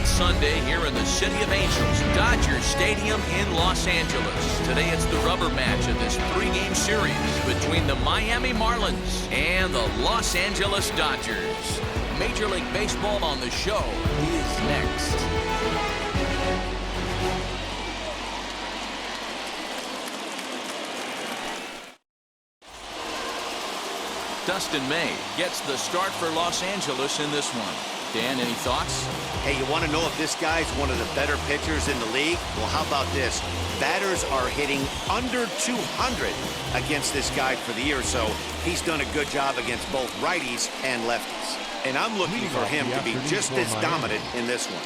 Sunday here in the City of Angels, Dodger Stadium in Los Angeles. Today it's the rubber match of this three-game series between the Miami Marlins and the Los Angeles Dodgers. Major League Baseball on the show is next. Dustin May gets the start for Los Angeles in this one. Dan, any thoughts? Hey, you want to know if this guy's one of the better pitchers in the league? Well, how about this? Batters are hitting under 200 against this guy for the year, so he's done a good job against both righties and lefties. And I'm looking for him to be just as dominant in this one.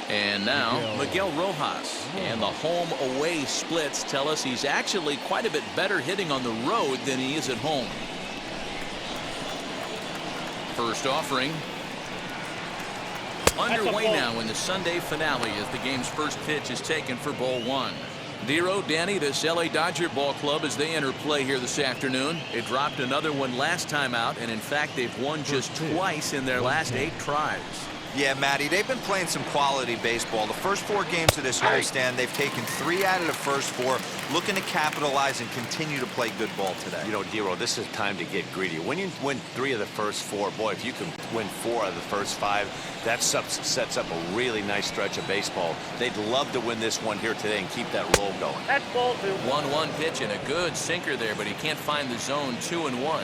And now, Miguel Rojas. And the home-away splits tell us he's actually quite a bit better hitting on the road than he is at home. First offering. Underway now in the Sunday finale as the game's first pitch is taken for ball one. Dero, Danny, this LA Dodger ball club as they enter play here this afternoon. It dropped another one last time out, and in fact they've won just twice in their last 8 tries. Yeah, Matty, they've been playing some quality baseball. The first 4 games of this homestand, they've taken 3 out of the first 4, looking to capitalize and continue to play good ball today. You know, Dero, this is time to get greedy. When you win 3 of the first 4, boy, if you can win 4 out of the first 5, that sets up a really nice stretch of baseball. They'd love to win this one here today and keep that roll going. That's ball 2. 1-1 pitch and a good sinker there, but he can't find the zone. 2-1.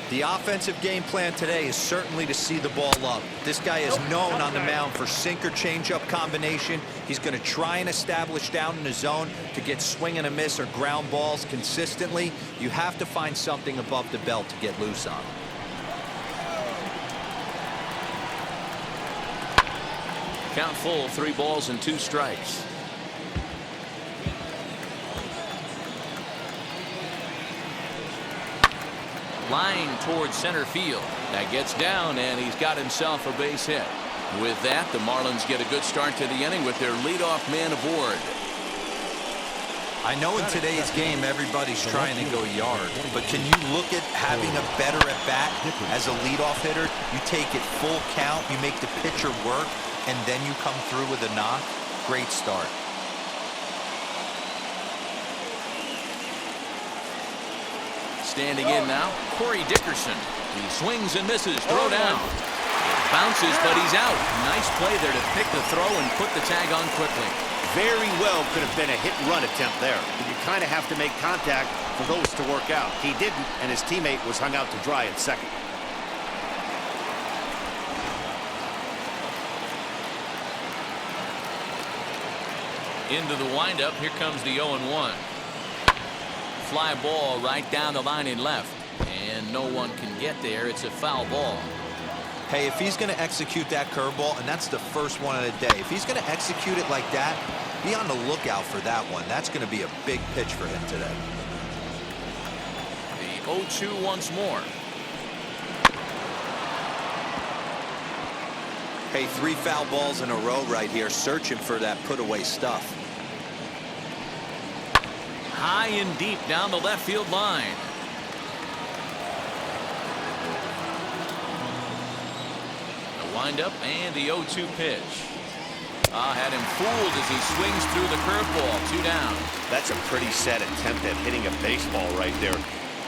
The offensive game plan today is certainly to see the ball up. This guy is known on the mound for sinker changeup combination. He's going to try and establish down in the zone to get swing and a miss or ground balls consistently. You have to find something above the belt to get loose on. Count full, 3 balls and 2 strikes. Line towards center field. That gets down, and he's got himself a base hit. With that, the Marlins get a good start to the inning with their leadoff man aboard. I know in today's game everybody's trying to go yard, but can you look at having a better at bat as a leadoff hitter? You take it full count, you make the pitcher work, and then you come through with a knock. Great start. Standing in now, Corey Dickerson. He swings and misses. Throw down. Bounces, but he's out. Nice play there to pick the throw and put the tag on quickly. Very well could have been a hit-and-run attempt there. You kind of have to make contact for those to work out. He didn't, and his teammate was hung out to dry at second. Into the windup. Here comes the 0-1. Fly ball right down the line in left, and no one can get there. It's a foul ball. Hey, if he's going to execute that curveball, and that's the first one of the day, if he's going to execute it like that, be on the lookout for that one. That's going to be a big pitch for him today. The 0-2 once more. Hey, 3 foul balls in a row right here, searching for that put-away stuff. High and deep down the left field line. The windup and the 0-2 pitch. Had him fooled as he swings through the curveball. 2 down. That's a pretty sad attempt at hitting a baseball right there.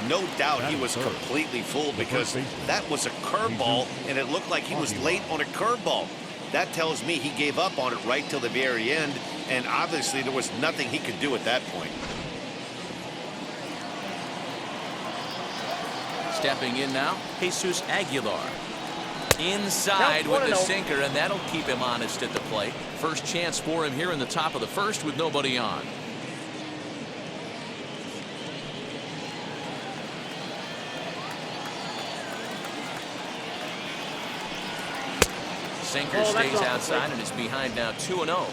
No doubt he was completely fooled because that was a curveball and it looked like he was late on a curveball. That tells me he gave up on it right till the very end, and obviously there was nothing he could do at that point. Stepping in now, Jesus Aguilar. Inside with the sinker, and that'll keep him honest at the plate. First chance for him here in the top of the first with nobody on. Sinker stays outside and is behind now 2-0.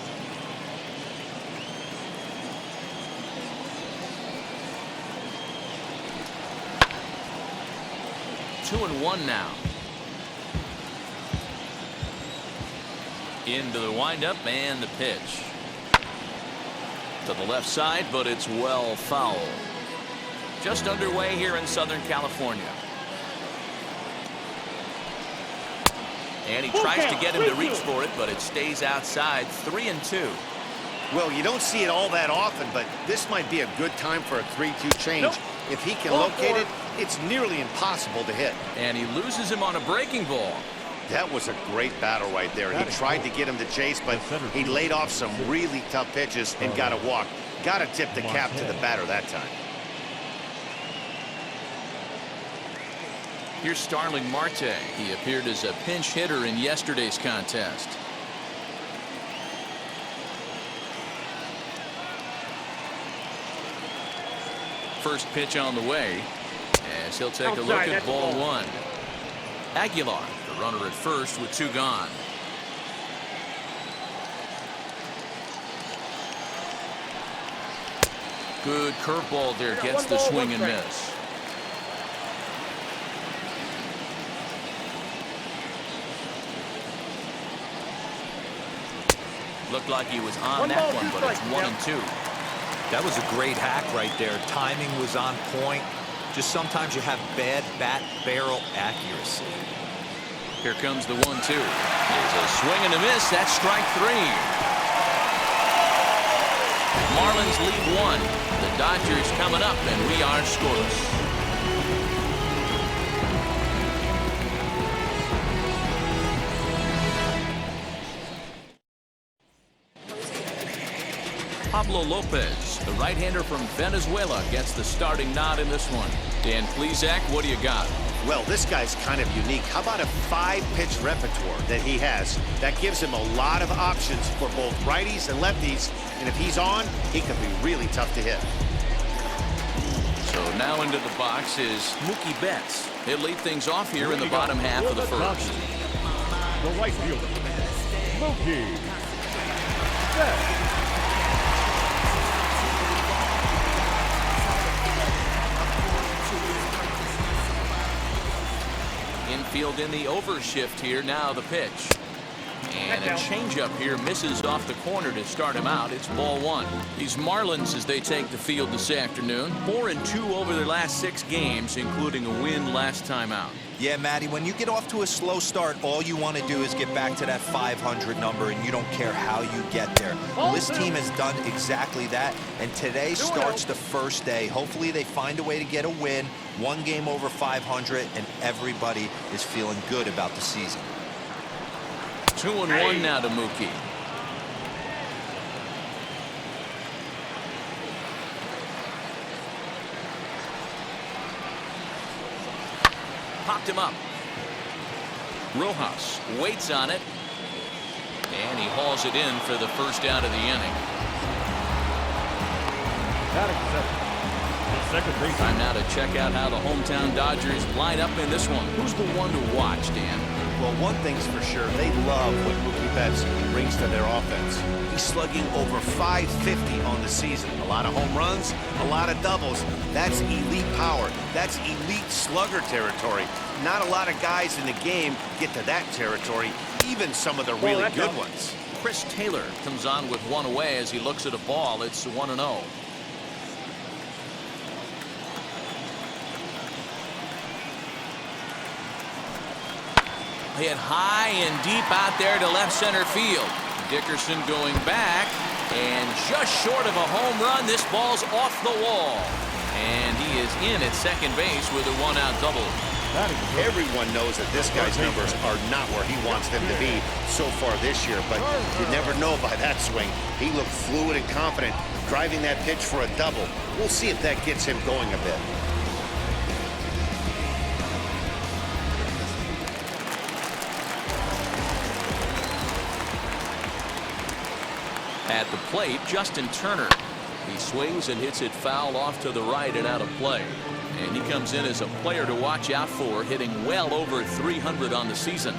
Two and 1 now. Into the windup and the pitch. To the left side, but it's well foul. Just underway here in Southern California. And he tries to get him to reach for it, but it stays outside. 3-2. Well, you don't see it all that often, but this might be a good time for a 3-2 change. If he can locate it, it's nearly impossible to hit. And he loses him on a breaking ball. That was a great battle right there. He tried to get him to chase, but he laid off some really tough pitches and got a walk. Got to tip the cap to the batter that time. Here's Starling Marte. He appeared as a pinch hitter in yesterday's contest. First pitch on the way as he'll take a look at ball one. Aguilar, the runner at first with 2 gone. Good curveball there, gets the swing and miss. Looked like he was on that one, but it's 1-2. That was a great hack right there. Timing was on point. Just sometimes you have bad bat barrel accuracy. Here comes the 1-2. It's a swing and a miss. That's strike 3. Marlins lead 1. The Dodgers coming up, and we are scoreless. Pablo Lopez, the right-hander from Venezuela, gets the starting nod in this one. Dan Plesac, what do you got? Well, this guy's kind of unique. How about a 5-pitch repertoire that he has? That gives him a lot of options for both righties and lefties. And if he's on, he can be really tough to hit. So now into the box is Mookie Betts. He'll lead things off here in the bottom half of the first. The right fielder, Mookie Betts. Infield in the overshift here. Now the pitch. And a changeup here misses off the corner to start him out. It's ball 1. These Marlins, as they take the field this afternoon, 4-2 over their last 6 games, including a win last time out. Yeah, Matty, when you get off to a slow start, all you want to do is get back to that 500 number, and you don't care how you get there. Well, this team has done exactly that, and today starts the first day. Hopefully they find a way to get a win, 1 game over 500, and everybody is feeling good about the season. 2-1 now to Mookie. Popped him up. Rojas waits on it, and he hauls it in for the first out of the inning. Time now to check out how the hometown Dodgers line up in this one. Who's the one to watch, Dan? Well, one thing's for sure, they love what Mookie Betts brings to their offense. He's slugging over .550 on the season. A lot of home runs, a lot of doubles. That's elite power. That's elite slugger territory. Not a lot of guys in the game get to that territory, even some of the really good ones. Chris Taylor comes on with 1 away as he looks at a ball. It's 1-0. Hit high and deep out there to left center field. Dickerson going back, and just short of a home run. This ball's off the wall, and he is in at second base with a 1-out double. Everyone knows that this guy's numbers are not where he wants them to be so far this year, but you never know by that swing. He looked fluid and confident, driving that pitch for a double. We'll see if that gets him going a bit. At the plate, Justin Turner. He swings and hits it foul off to the right and out of play. And he comes in as a player to watch out for, hitting well over 300 on the season.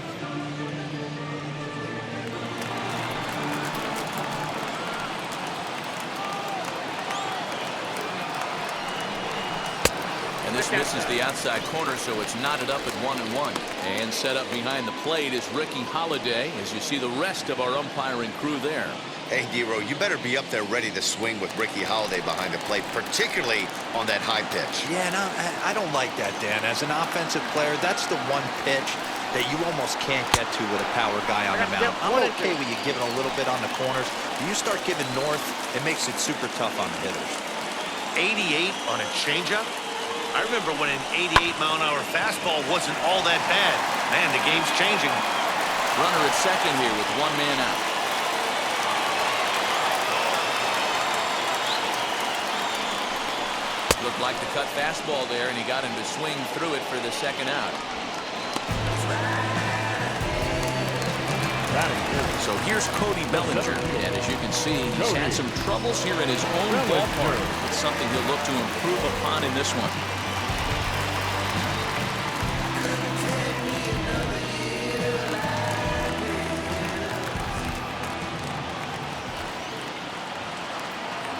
And this misses the outside corner, so it's knotted up at 1-1. And set up behind the plate is Ricky Holiday, as you see the rest of our umpiring crew there. Hey, Dero, you better be up there ready to swing with Ricky Holiday behind the plate, particularly on that high pitch. Yeah, no, I don't like that, Dan. As an offensive player, that's the one pitch that you almost can't get to with a power guy on the mound. I'm okay with you giving a little bit on the corners. If you start giving north, it makes it super tough on the hitters. 88 on a changeup? I remember when an 88-mile-an-hour fastball wasn't all that bad. Man, the game's changing. Runner at second here with one man out. Looked like the cut fastball there, and he got him to swing through it for the second out. So here's Cody Bellinger, and as you can see, he's had some troubles here in his own ballpark. It's something he'll look to improve upon in this one.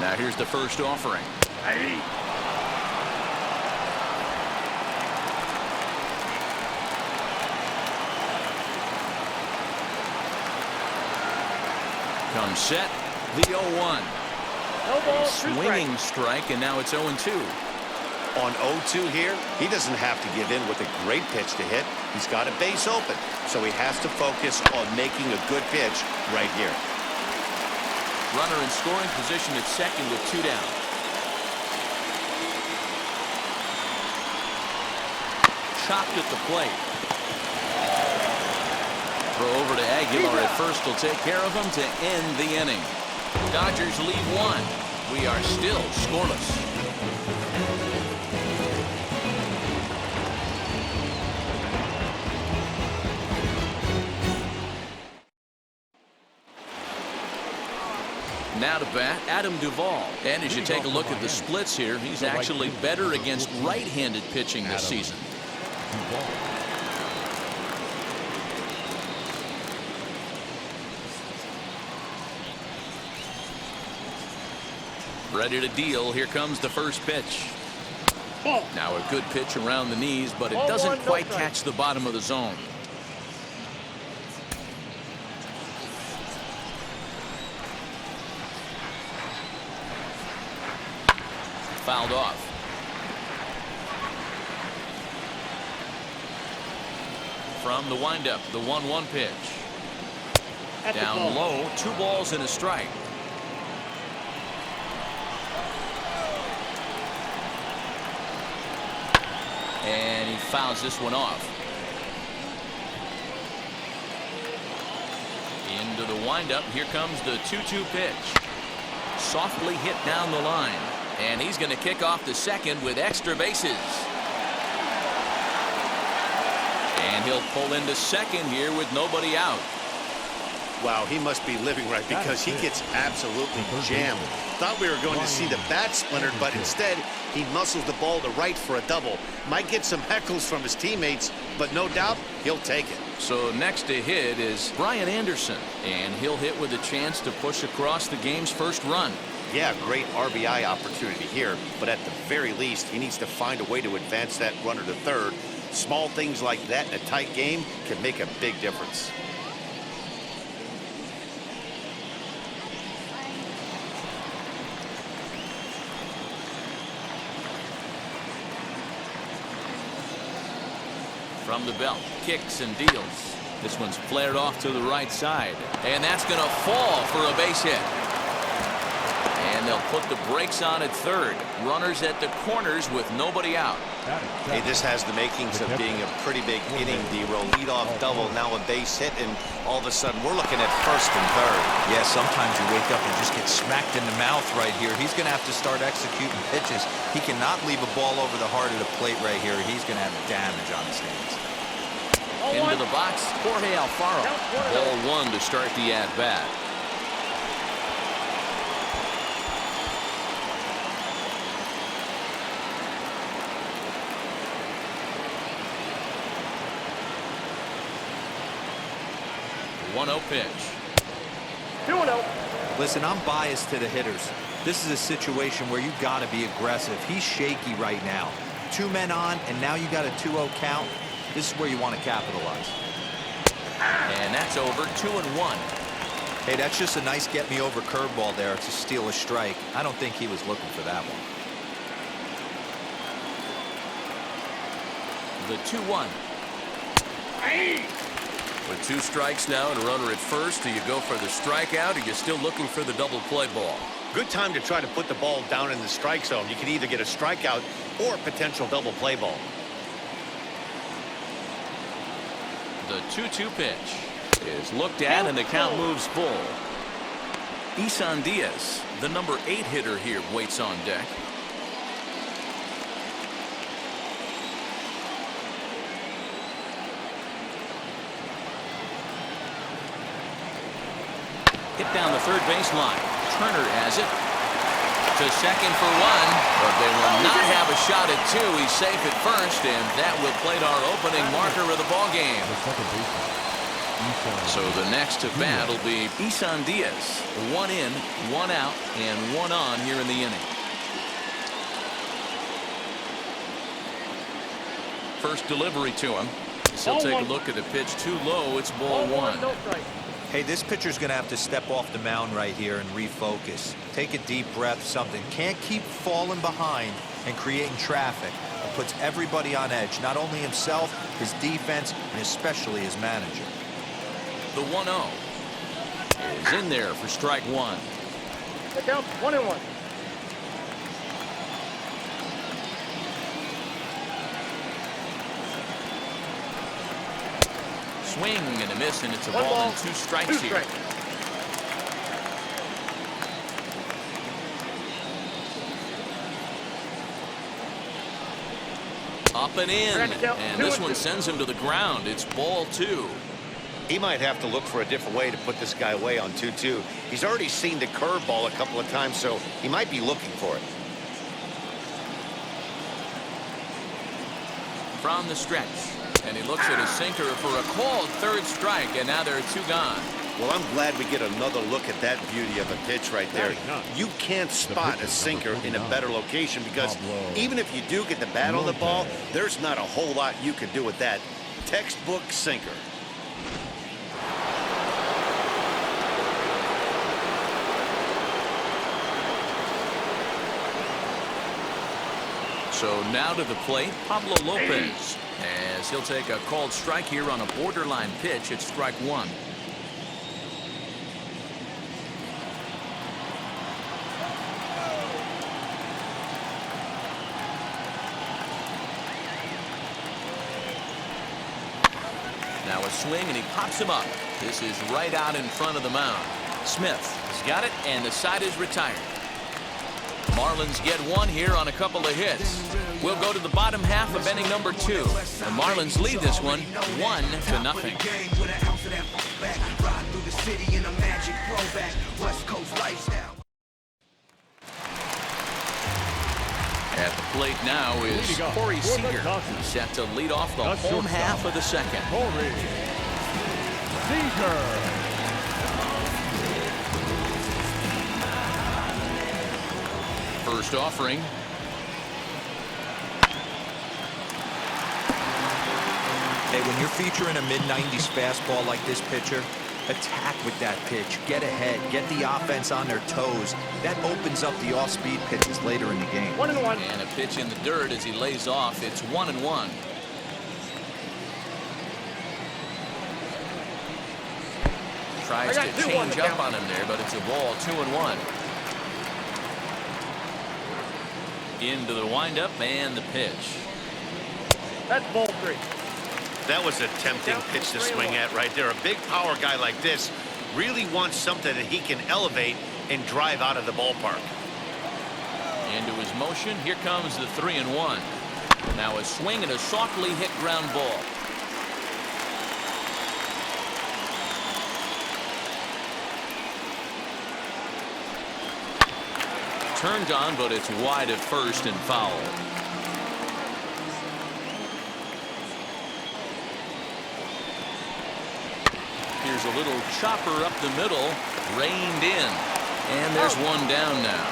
Now here's the first offering. Comes set, the 0-1. Swinging strike, and now it's 0-2. On 0-2 here, he doesn't have to give in with a great pitch to hit. He's got a base open, so he has to focus on making a good pitch right here. Runner in scoring position at second with 2 down. Chopped at the plate. Throw over to Aguilar at first will take care of him to end the inning. Dodgers lead 1. We are still scoreless. Now to bat, Adam Duvall. And as you take a look at the splits here, he's actually better against right-handed pitching this season. Ready to deal. Here comes the first pitch. Now a good pitch around the knees, but it doesn't quite catch the bottom of the zone. Fouled off. From the windup, the 1-1 pitch. Down low, 2 balls and a strike. And he fouls this one off. Into the windup. Here comes the 2-2 pitch. Softly hit down the line. And he's going to kick off the second with extra bases. And he'll pull into second here with nobody out. Wow, he must be living right because he gets absolutely jammed. Thought we were going to see the bat splintered, but instead he muscles the ball to right for a double. Might get some heckles from his teammates, but no doubt he'll take it. So next to hit is Brian Anderson, and he'll hit with a chance to push across the game's first run. Yeah, great RBI opportunity here, but at the very least, he needs to find a way to advance that runner to third. Small things like that in a tight game can make a big difference. From the belt, kicks and deals. This one's flared off to the right side, and that's going to fall for a base hit. And they'll put the brakes on at third. Runners at the corners with nobody out. Hey, this has the makings of being a pretty big inning, D-roll. Leadoff double, now a base hit, and all of a sudden we're looking at first and third. Yeah, sometimes you wake up and just get smacked in the mouth right here. He's going to have to start executing pitches. He cannot leave a ball over the heart of the plate right here. He's going to have damage on his hands. Into the box, Jorge Alfaro. Ball 1 to start the at-bat. The 1-0 pitch. 2-0. Listen, I'm biased to the hitters. This is a situation where you got to be aggressive. He's shaky right now. 2 men on, and now you got a 2-0 count. This is where you want to capitalize. And that's over. 2-1. Hey, that's just a nice get-me-over curveball there to steal a strike. I don't think he was looking for that one. The 2-1. With 2 strikes now and a runner at first, do you go for the strikeout or are you still looking for the double play ball? Good time to try to put the ball down in the strike zone. You can either get a strikeout or a potential double play ball. The 2-2 pitch is looked at and the count moves full. Isan Diaz, the number 8 hitter here, waits on deck. Hit down the third baseline. Turner has it to second for 1, but they will not have a shot at 2. He's safe at first, and that will plate our opening marker of the ball game. So the next to bat will be Isan Diaz. 1 in, 1 out, and 1 on here in the inning. First delivery to him. He'll take a look at the pitch too low. It's ball 1. Hey, this pitcher's going to have to step off the mound right here and refocus. Take a deep breath, something. Can't keep falling behind and creating traffic. It puts everybody on edge, not only himself, his defense, and especially his manager. The 1-0 is in there for strike 1. Get down, 1-1. Swing and a miss, and it's a 1 ball ball, and 2 strikes 2 here. strikes. Up and in, and this 2-2. one sends him to the ground. It's ball 2. He might have to look for a different way to put this guy away on 2-2. He's already seen the curveball a couple of times, so he might be looking for it. From the stretch, and he looks at his sinker for a called 3rd strike, and now there are 2 gone. Well, I'm glad we get another look at that beauty of a pitch right there. You can't spot a sinker in a better location because even if you do get the bat on the ball, there's not a whole lot you can do with that. Textbook sinker. So now to the plate, Pablo Lopez, as he'll take a called strike here on a borderline pitch at strike 1. Now a swing, and he pops him up. This is right out in front of the mound. Smith has got it, and the side is retired. Marlins get 1 here on a couple of hits. We'll go to the bottom half of inning number 2. The Marlins lead this one 1-0. At the plate now is Corey Seager. He's set to lead off the home half of the second. Corey Seager. First offering. Hey, when you're featuring a mid-90s fastball like this pitcher, attack with that pitch. Get ahead. Get the offense on their toes. That opens up the off-speed pitches later in the game. 1-1. And a pitch in the dirt as he lays off. It's 1-1. Tries to change up on him there, but it's a ball. 2-1. Into the windup and the pitch. That's ball 3. That was a tempting pitch to swing at right there. A big power guy like this really wants something that he can elevate and drive out of the ballpark. Into his motion. Here comes the 3-1. Now a swing and a softly hit ground ball. Turned on, but it's wide at first and foul. Here's a little chopper up the middle, reined in, and there's one down now.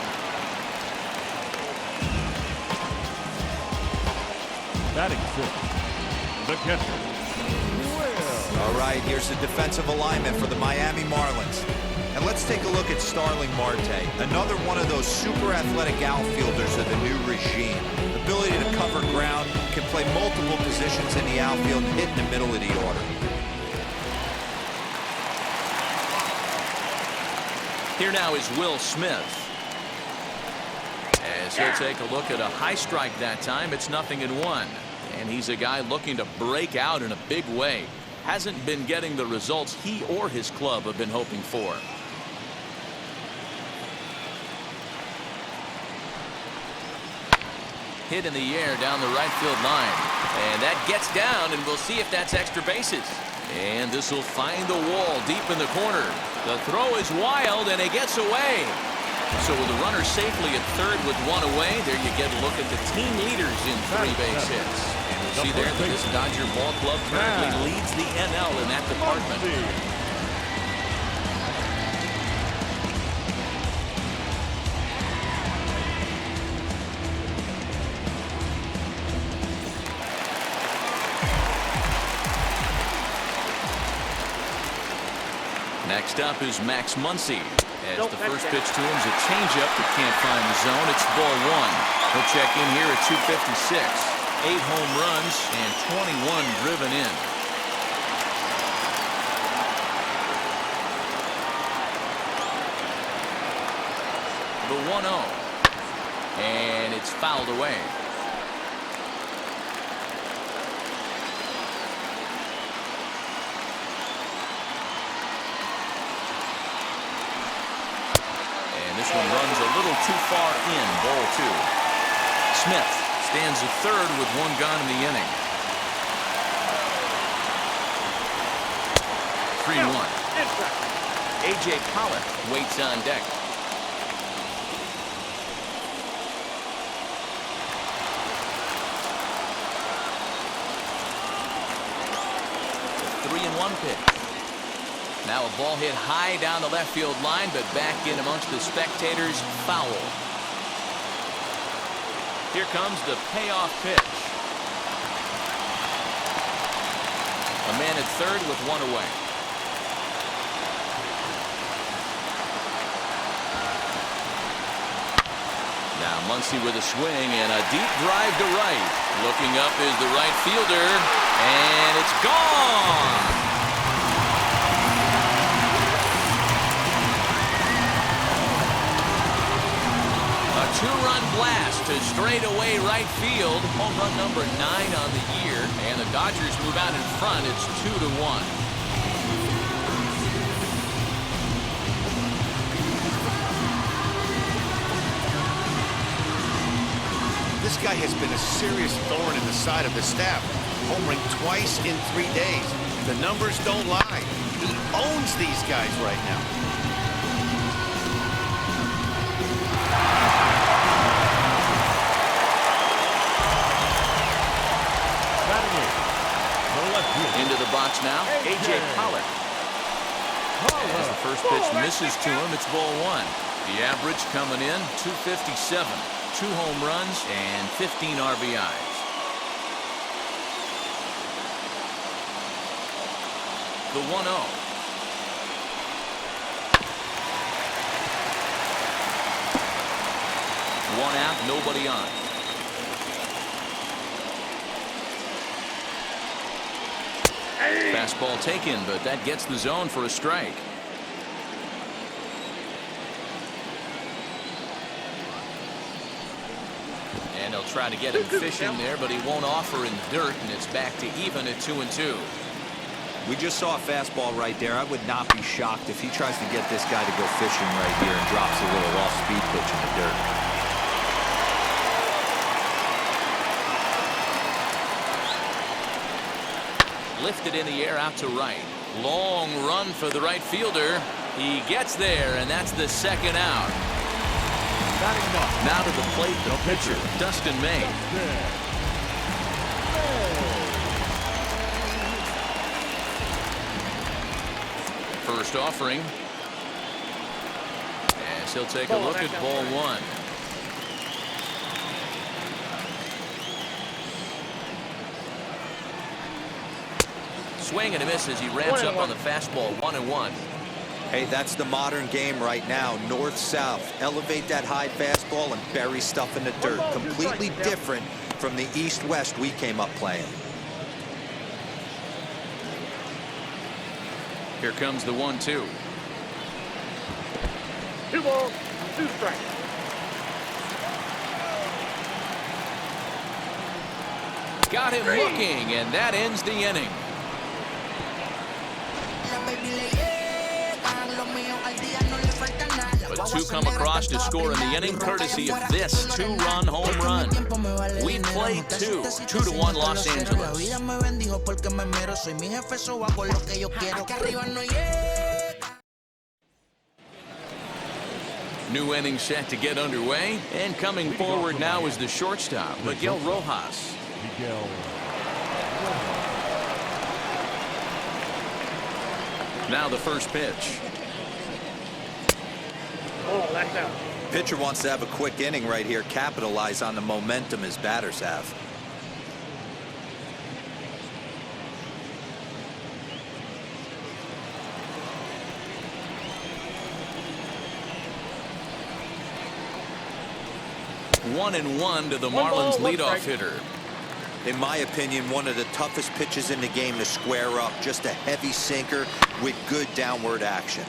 Batting 6, the catcher. All right, here's the defensive alignment for the Miami Marlins. And let's take a look at Starling Marte, another one of those super athletic outfielders of the new regime. Ability to cover ground, can play multiple positions in the outfield, hit in the middle of the order. Here now is Will Smith. As he'll take a look at a high strike that time, it's 0-1. And he's a guy looking to break out in a big way. Hasn't been getting the results he or his club have been hoping for. Hit in the air down the right field line. And that gets down, and we'll see if that's extra bases. And this will find the wall deep in the corner. The throw is wild, and it gets away. So with the runner safely at third with one away, there you get a look at the team leaders in 3 base hits. And you'll see there that this Dodger ball club currently leads the NL in that department. Next up is Max Muncy. As the first pitch to him is a changeup that can't find the zone. It's ball 1. He'll check in here at 256. 8 home runs and 21 driven in. The 1-0. And it's fouled away. This one runs a little too far in. Ball 2. Smith stands at third with 1 gone in the inning. 3-1. A.J. Pollock waits on deck. The 3-1 pitch. Now a ball hit high down the left field line, but back in amongst the spectators. Foul. Here comes the payoff pitch. A man at third with 1 away. Now Muncy with a swing and a deep drive to right. Looking up is the right fielder, and it's gone. A 2-run blast to straightaway right field. Home run number 9 on the year, and the Dodgers move out in front. It's 2-1. This guy has been a serious thorn in the side of the staff. Homering twice in 3 days. The numbers don't lie. He owns these guys right now. Into the box now, A.J. Pollock. As the first pitch misses to him, it's ball 1. The average coming in, 257. 2 home runs and 15 RBIs. The 1-0. One out, nobody on. Fastball taken, but that gets the zone for a strike. And he'll try to get him fishing there, but he won't offer in dirt, and it's back to even at 2-2. We just saw a fastball right there. I would not be shocked if he tries to get this guy to go fishing right here and drops a little off-speed pitch in the dirt. Lifted in the air out to right. Long run for the right fielder. He gets there, and that's the 2nd out. Now to the plate, the pitcher, Dustin May. First offering. As he'll take a look at ball 1. Swing and a miss as he ramps up on the fastball. 1-1. Hey, that's the modern game right now. North-south. Elevate that high fastball and bury stuff in the dirt. Completely different from the east-west we came up playing. Here comes the 1-2. 2 balls, 2 strikes. Got him looking, and that ends the inning. But 2 come across to score in the inning, courtesy of this 2-run home run. We played 2. 2-1 Los Angeles. New inning set to get underway, and coming forward now is the shortstop, Miguel Rojas. Now the first pitch. Oh, that's out. Pitcher wants to have a quick inning right here, capitalize on the momentum his batters have. One and one to the Marlins leadoff hitter. In my opinion, one of the toughest pitches in the game to square up. Just a heavy sinker with good downward action.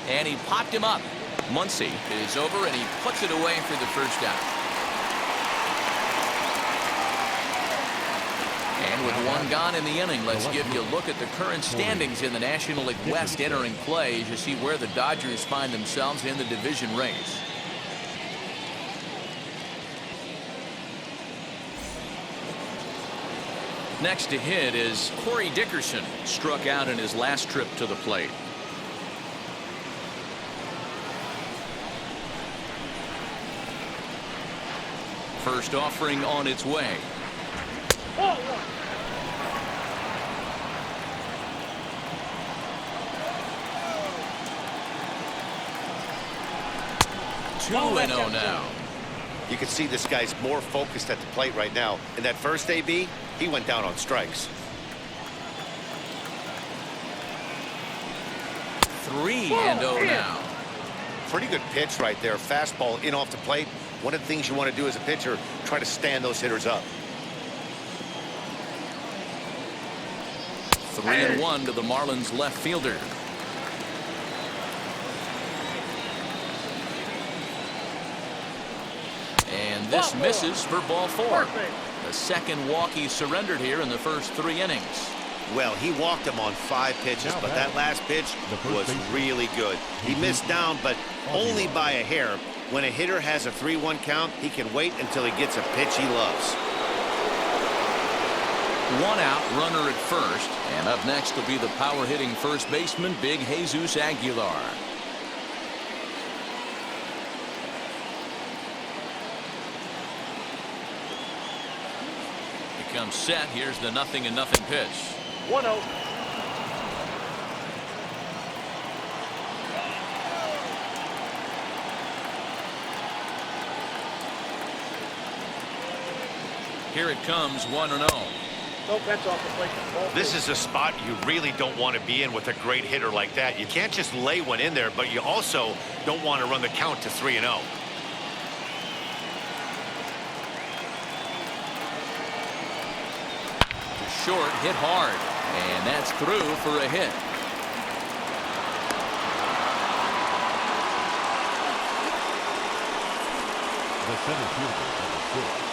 And he popped him up. Muncy is over, and he puts it away for the first out. And with 1 gone in the inning, let's give you a look at the current standings in the National League West entering play as you see where the Dodgers find themselves in the division race. Next to hit is Corey Dickerson, struck out in his last trip to the plate. First offering on its way. Ball 1. 2-0 now. You can see this guy's more focused at the plate right now. In that first AB, he went down on strikes. 3-0 now. Pretty good pitch right there. Fastball in off the plate. One of the things you want to do as a pitcher, try to stand those hitters up. 3-1 to the Marlins left fielder. And this misses for ball 4. The second walk he surrendered here in the first 3 innings. Well, he walked him on 5 pitches, but that last pitch was really good. He missed down, but only by a hair. When a hitter has a 3-1 count, he can wait until he gets a pitch he loves. 1 out, runner at first. And up next will be the power-hitting first baseman, Big Jesus Aguilar. He comes set. Here's the 0-0 pitch. 1-0. Here it comes, 1-0. No fence off the plate. Ball 2. This is a spot you really don't want to be in with a great hitter like that. You can't just lay one in there, but you also don't want to run the count to 3-0. Short, hit hard, and that's through for a hit. The center fielder, number 6.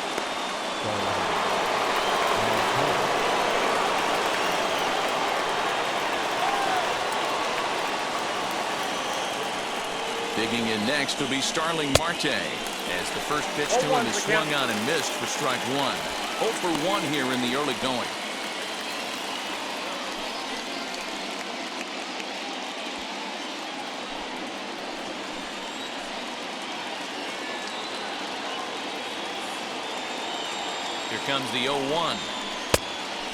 Digging in next will be Starling Marte, as the first pitch to him is swung on and missed for strike 1. 0 for 1 here in the early going. Here comes the 0-1.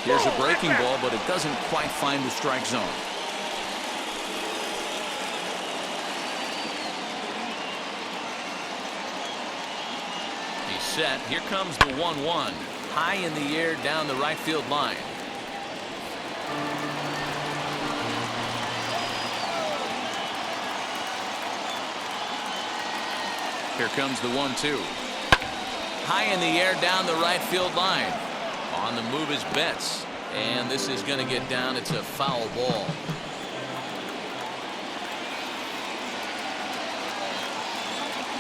Here's a breaking ball, but it doesn't quite find the strike zone. He's set. Here comes the 1-1. High in the air down the right field line. Here comes the 1-2. High in the air down the right field line. On the move is Betts. And this is going to get down. It's a foul ball.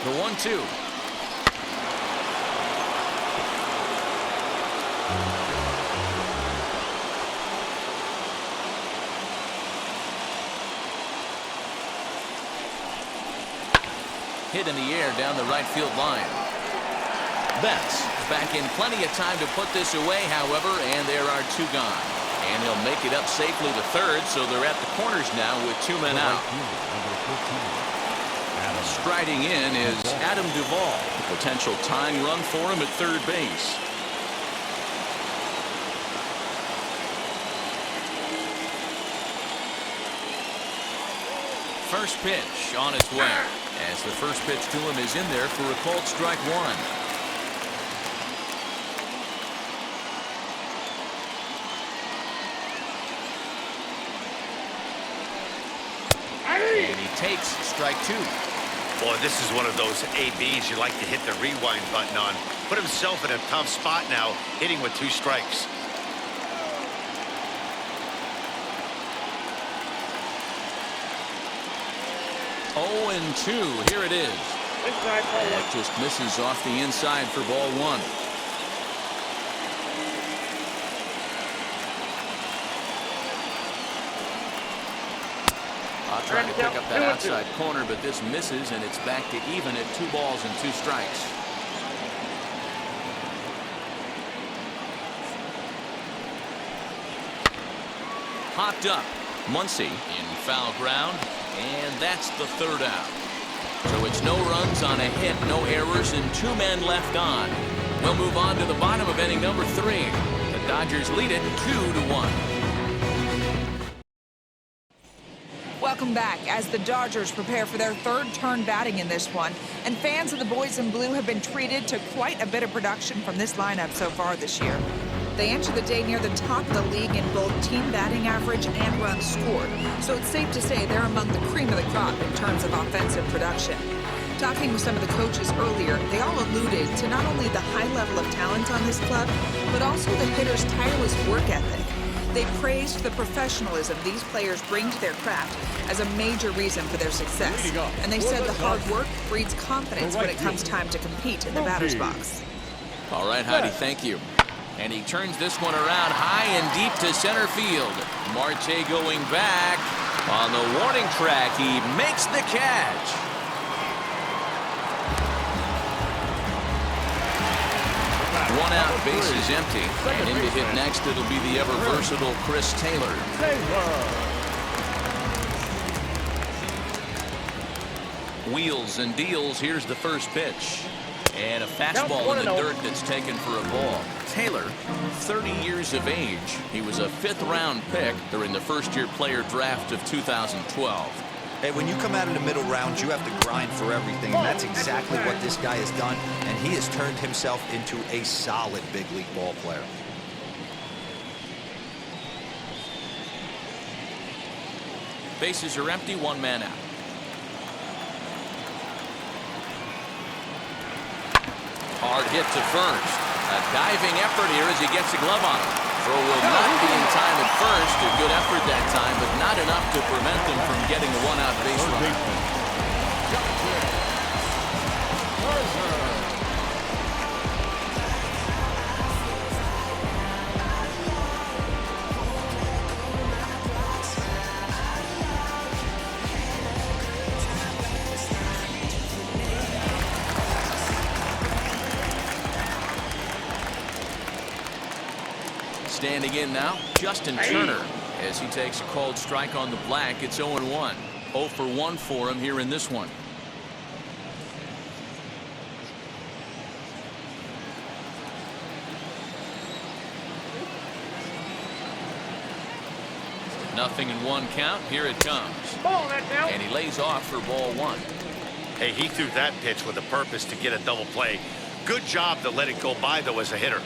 The 1-2. Hit in the air down the right field line. Betts back in plenty of time to put this away, however, and there are 2 gone. And he'll make it up safely to third, so they're at the corners now with 2 men out. Striding in is Adam Duvall. A potential tying run for him at third base. First pitch on its way. As the first pitch to him is in there for a called strike 1. And he takes strike 2. Boy, this is one of those ABs you like to hit the rewind button on. Put himself in a tough spot now, hitting with 2 strikes. Oh, and 2. Here it is. Inside ball That 1. just misses off the inside for ball 1. Trying to pick up that outside corner, but this misses, and it's back to even at 2 balls and 2 strikes. Hopped up. Muncy in foul ground, and that's the 3rd out. So it's no runs on a hit, no errors, and 2 men left on. We'll move on to the bottom of inning number 3. The Dodgers lead it 2-1. Welcome back as the Dodgers prepare for their 3rd turn batting in this one. And fans of the boys in blue have been treated to quite a bit of production from this lineup so far this year. They enter the day near the top of the league in both team batting average and runs scored. So it's safe to say they're among the cream of the crop in terms of offensive production. Talking with some of the coaches earlier, they all alluded to not only the high level of talent on this club, but also the hitters' tireless work ethic. They praised the professionalism these players bring to their craft as a major reason for their success. And they said the hard work breeds confidence when it comes time to compete in the batter's box. All right, Heidi, thank you. And he turns this one around high and deep to center field. Marte going back. On the warning track, he makes the catch. One out, base is empty. And in to hit next, it'll be the ever-versatile Chris Taylor. Wheels and deals. Here's the first pitch. And a fastball in the dirt that's taken for a ball. Taylor, 30 years of age. He was a 5th-round pick during the first-year player draft of 2012. Hey, when you come out of the middle rounds, you have to grind for everything, and that's exactly what this guy has done, and he has turned himself into a solid big league ball player. Bases are empty, 1 man out. Hard hit to first. A diving effort here as he gets a glove on him. Throw will not be in time at first. A good effort that time, but not enough to prevent them from getting a 1-out base run. Standing in now, Justin Turner, as he takes a called strike on the black. It's 0-1. 0 for 1 for him here in this one. Nothing in 1 count. Here it comes. Ball, that's out. And he lays off for ball 1. Hey, he threw that pitch with a purpose to get a double play. Good job to let it go by, though, as a hitter.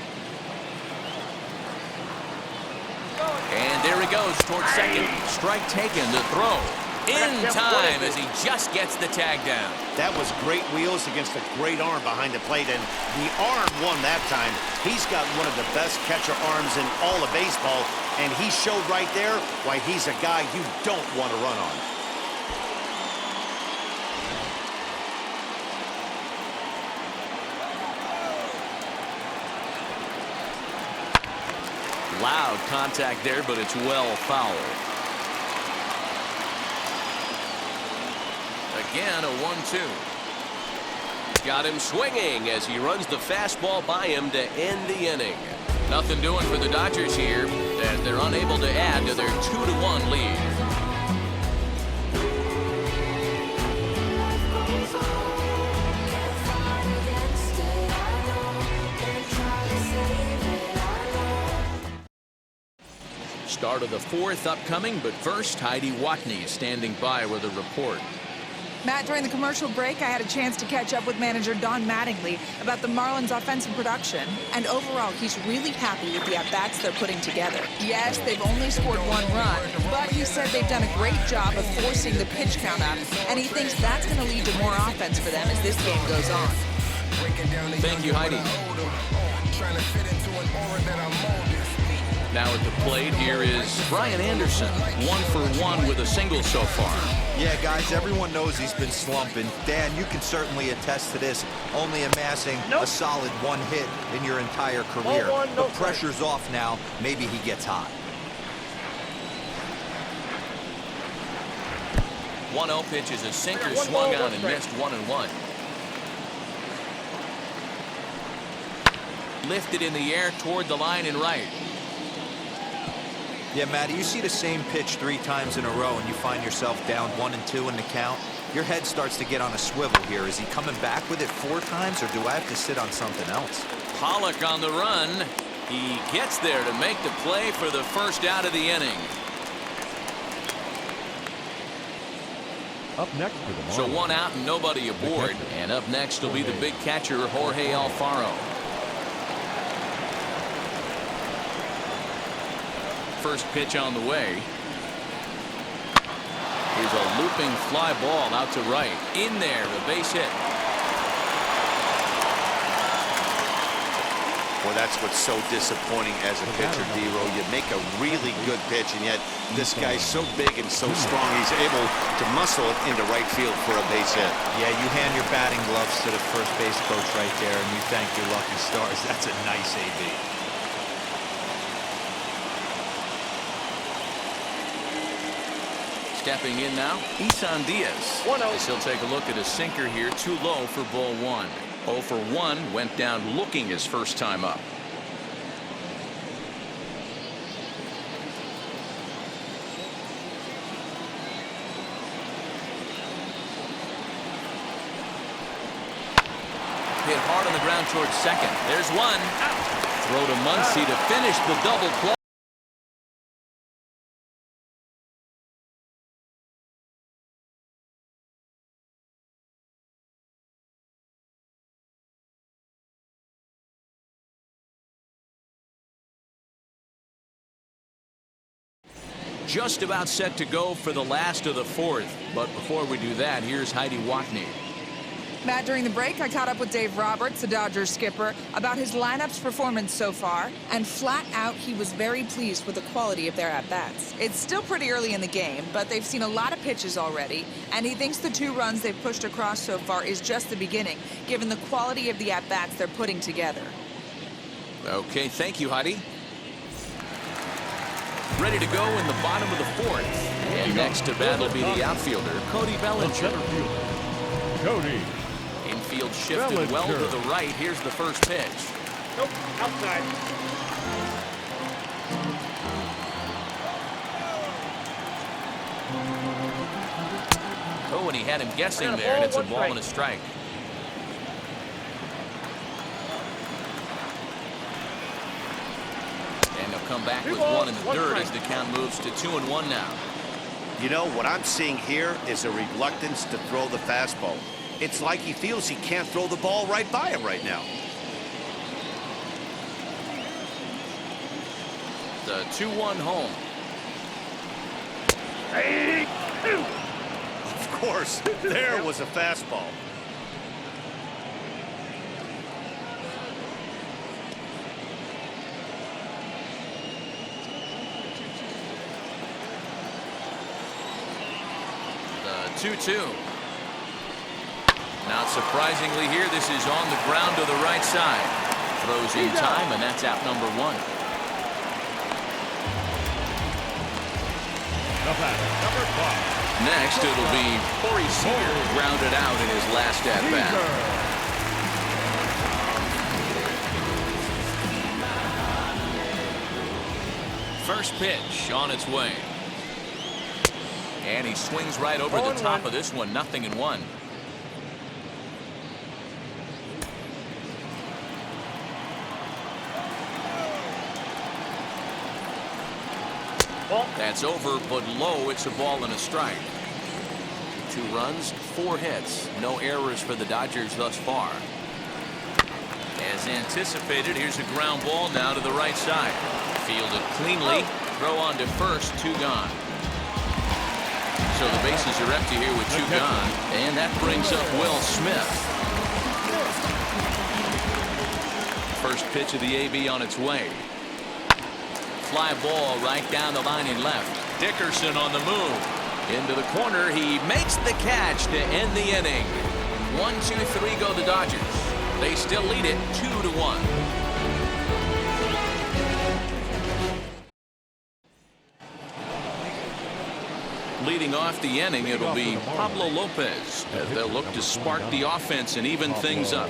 And there he goes towards second. Strike taken. The throw. In time as he just gets the tag down. That was great wheels against a great arm behind the plate, and the arm won that time. He's got one of the best catcher arms in all of baseball, and he showed right there why he's a guy you don't want to run on. Loud contact there, but it's well fouled. Again, a 1-2. Got him swinging as he runs the fastball by him to end the inning. Nothing doing for the Dodgers here as they're unable to add to their 2-1 lead. Start of the fourth upcoming, but first, Heidi Watney standing by with a report. Matt, during the commercial break, I had a chance to catch up with manager Don Mattingly about the Marlins' offensive production. And overall, he's really happy with the at-bats they're putting together. Yes, they've only scored 1 run, but he said they've done a great job of forcing the pitch count up, and he thinks that's going to lead to more offense for them as this game goes on. Thank you, Heidi. Now at the plate, here is Brian Anderson, 1 for 1 with a single so far. Yeah, guys, everyone knows he's been slumping. Dan, you can certainly attest to this, only amassing a solid 1 hit in your entire career. But pressure's off now. Maybe he gets hot. 1-0 pitch is a sinker swung on and missed 1-1. Lifted in the air toward the line and right. Yeah, Matty, you see the same pitch 3 times in a row and you find yourself down 1-2 in the count. Your head starts to get on a swivel here. Is he coming back with it 4 times, or do I have to sit on something else? Pollock on the run. He gets there to make the play for the first out of the inning. Up next for the Marlins. So 1 out and nobody aboard. And up next will be the big catcher, Jorge Alfaro. First pitch on the way. Here's a looping fly ball out to right. In there, a base hit. Well, that's what's so disappointing as a pitcher, D-Row. You make a really good pitch, and yet this guy's so big and so strong, he's able to muscle it into right field for a base hit. Yeah, you hand your batting gloves to the first base coach right there, and you thank your lucky stars. That's a nice AB. Stepping in now, Isan Diaz. As he'll take a look at a sinker here, too low for ball 1. 0 for 1, went down looking his first time up. Hit hard on the ground towards second. There's 1. Throw to Muncy to finish the double play. Just about set to go for the last of the fourth. But before we do that, here's Heidi Watney. Matt, during the break, I caught up with Dave Roberts, the Dodgers skipper, about his lineup's performance so far, and flat out, he was very pleased with the quality of their at-bats. It's still pretty early in the game, but they've seen a lot of pitches already, and he thinks the 2 runs they've pushed across so far is just the beginning, given the quality of the at-bats they're putting together. Okay, thank you, Heidi. Ready to go in the bottom of the fourth. And next to bat will be the outfielder, Cody Bellinger. Cody. Infield shifted well to the right. Here's the first pitch. Nope, outside. Oh, and he had him guessing there, and it's a ball and a strike. And they'll come back with 1 in the third as the count moves to 2-1 now. You know, what I'm seeing here is a reluctance to throw the fastball. It's like he feels he can't throw the ball right by him right now. The 2-1 home. course, there was a fastball. The 2-2. Not surprisingly here, this is on the ground to the right side. Throws in time, and that's out number 1. The batter, number 5. Next, it'll be Corey Seager, grounded out in his last at-bat. First pitch on its way. And he swings right over the top of this one, 0-1. That's over, but low. It's a ball and a strike. 2 runs, 4 hits. No errors for the Dodgers thus far. As anticipated, here's a ground ball now to the right side. Fielded cleanly. Throw on to first, 2 gone. So the bases are empty here with 2 gone. And that brings up Will Smith. First pitch of the AB on its way. Fly ball right down the line and left. Dickerson on the move. Into the corner. He makes the catch to end the inning. 1-2-3 go the Dodgers. They still lead it 2-1. Leading off the inning, it'll be Pablo Lopez as they'll look to spark the offense and even things up.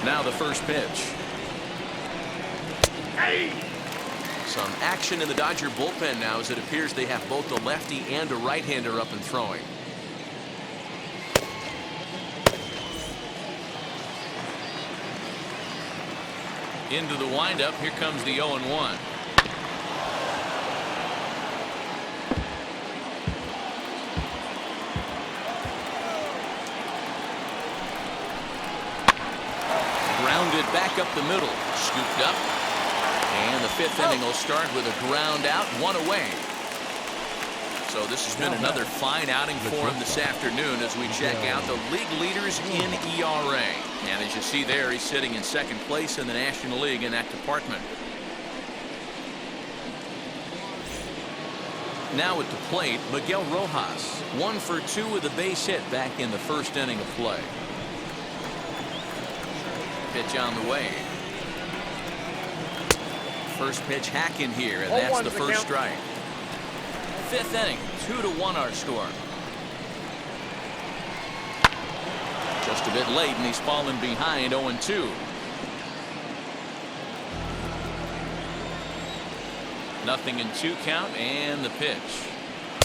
Now the first pitch. Some action in the Dodger bullpen now as it appears they have both a lefty and a right-hander up and throwing. Into the windup. Here comes the 0-1. Grounded back up the middle. Scooped up. And the 5th inning will start with a ground out, 1 away. So this has been another fine outing for him this afternoon as we check out the league leaders in ERA. And as you see there, he's sitting in 2nd place in the National League in that department. Now at the plate, Miguel Rojas, 1 for 2 with a base hit back in the 1st inning of play. Pitch on the way. First pitch hack in here, and that's the first strike. 5th inning, 2-1 our score. Just a bit late, and he's fallen behind 0-2. Nothing in 2 count, and the pitch.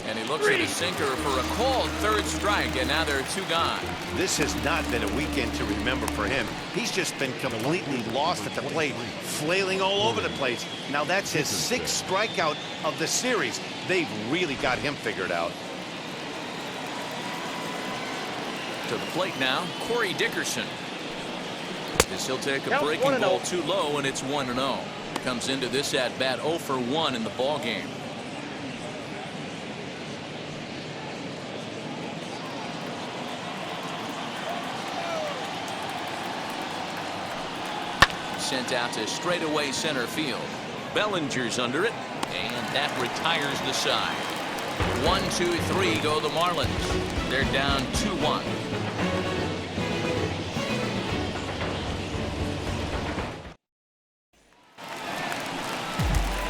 And he looks at his sinker for a called 3rd strike, and now there are 2 gone. This has not been a weekend to remember for him. He's just been completely lost at the plate, flailing all over the place. Now that's his 6th strikeout of the series. They've really got him figured out. To the plate now, Corey Dickerson. As he'll take a breaking ball too low, and it's 1-0. Comes into this at bat 0 for 1 in the ball game. Sent out to straightaway center field. Bellinger's under it, and that retires the side. 1-2-3 go the Marlins. They're down 2-1.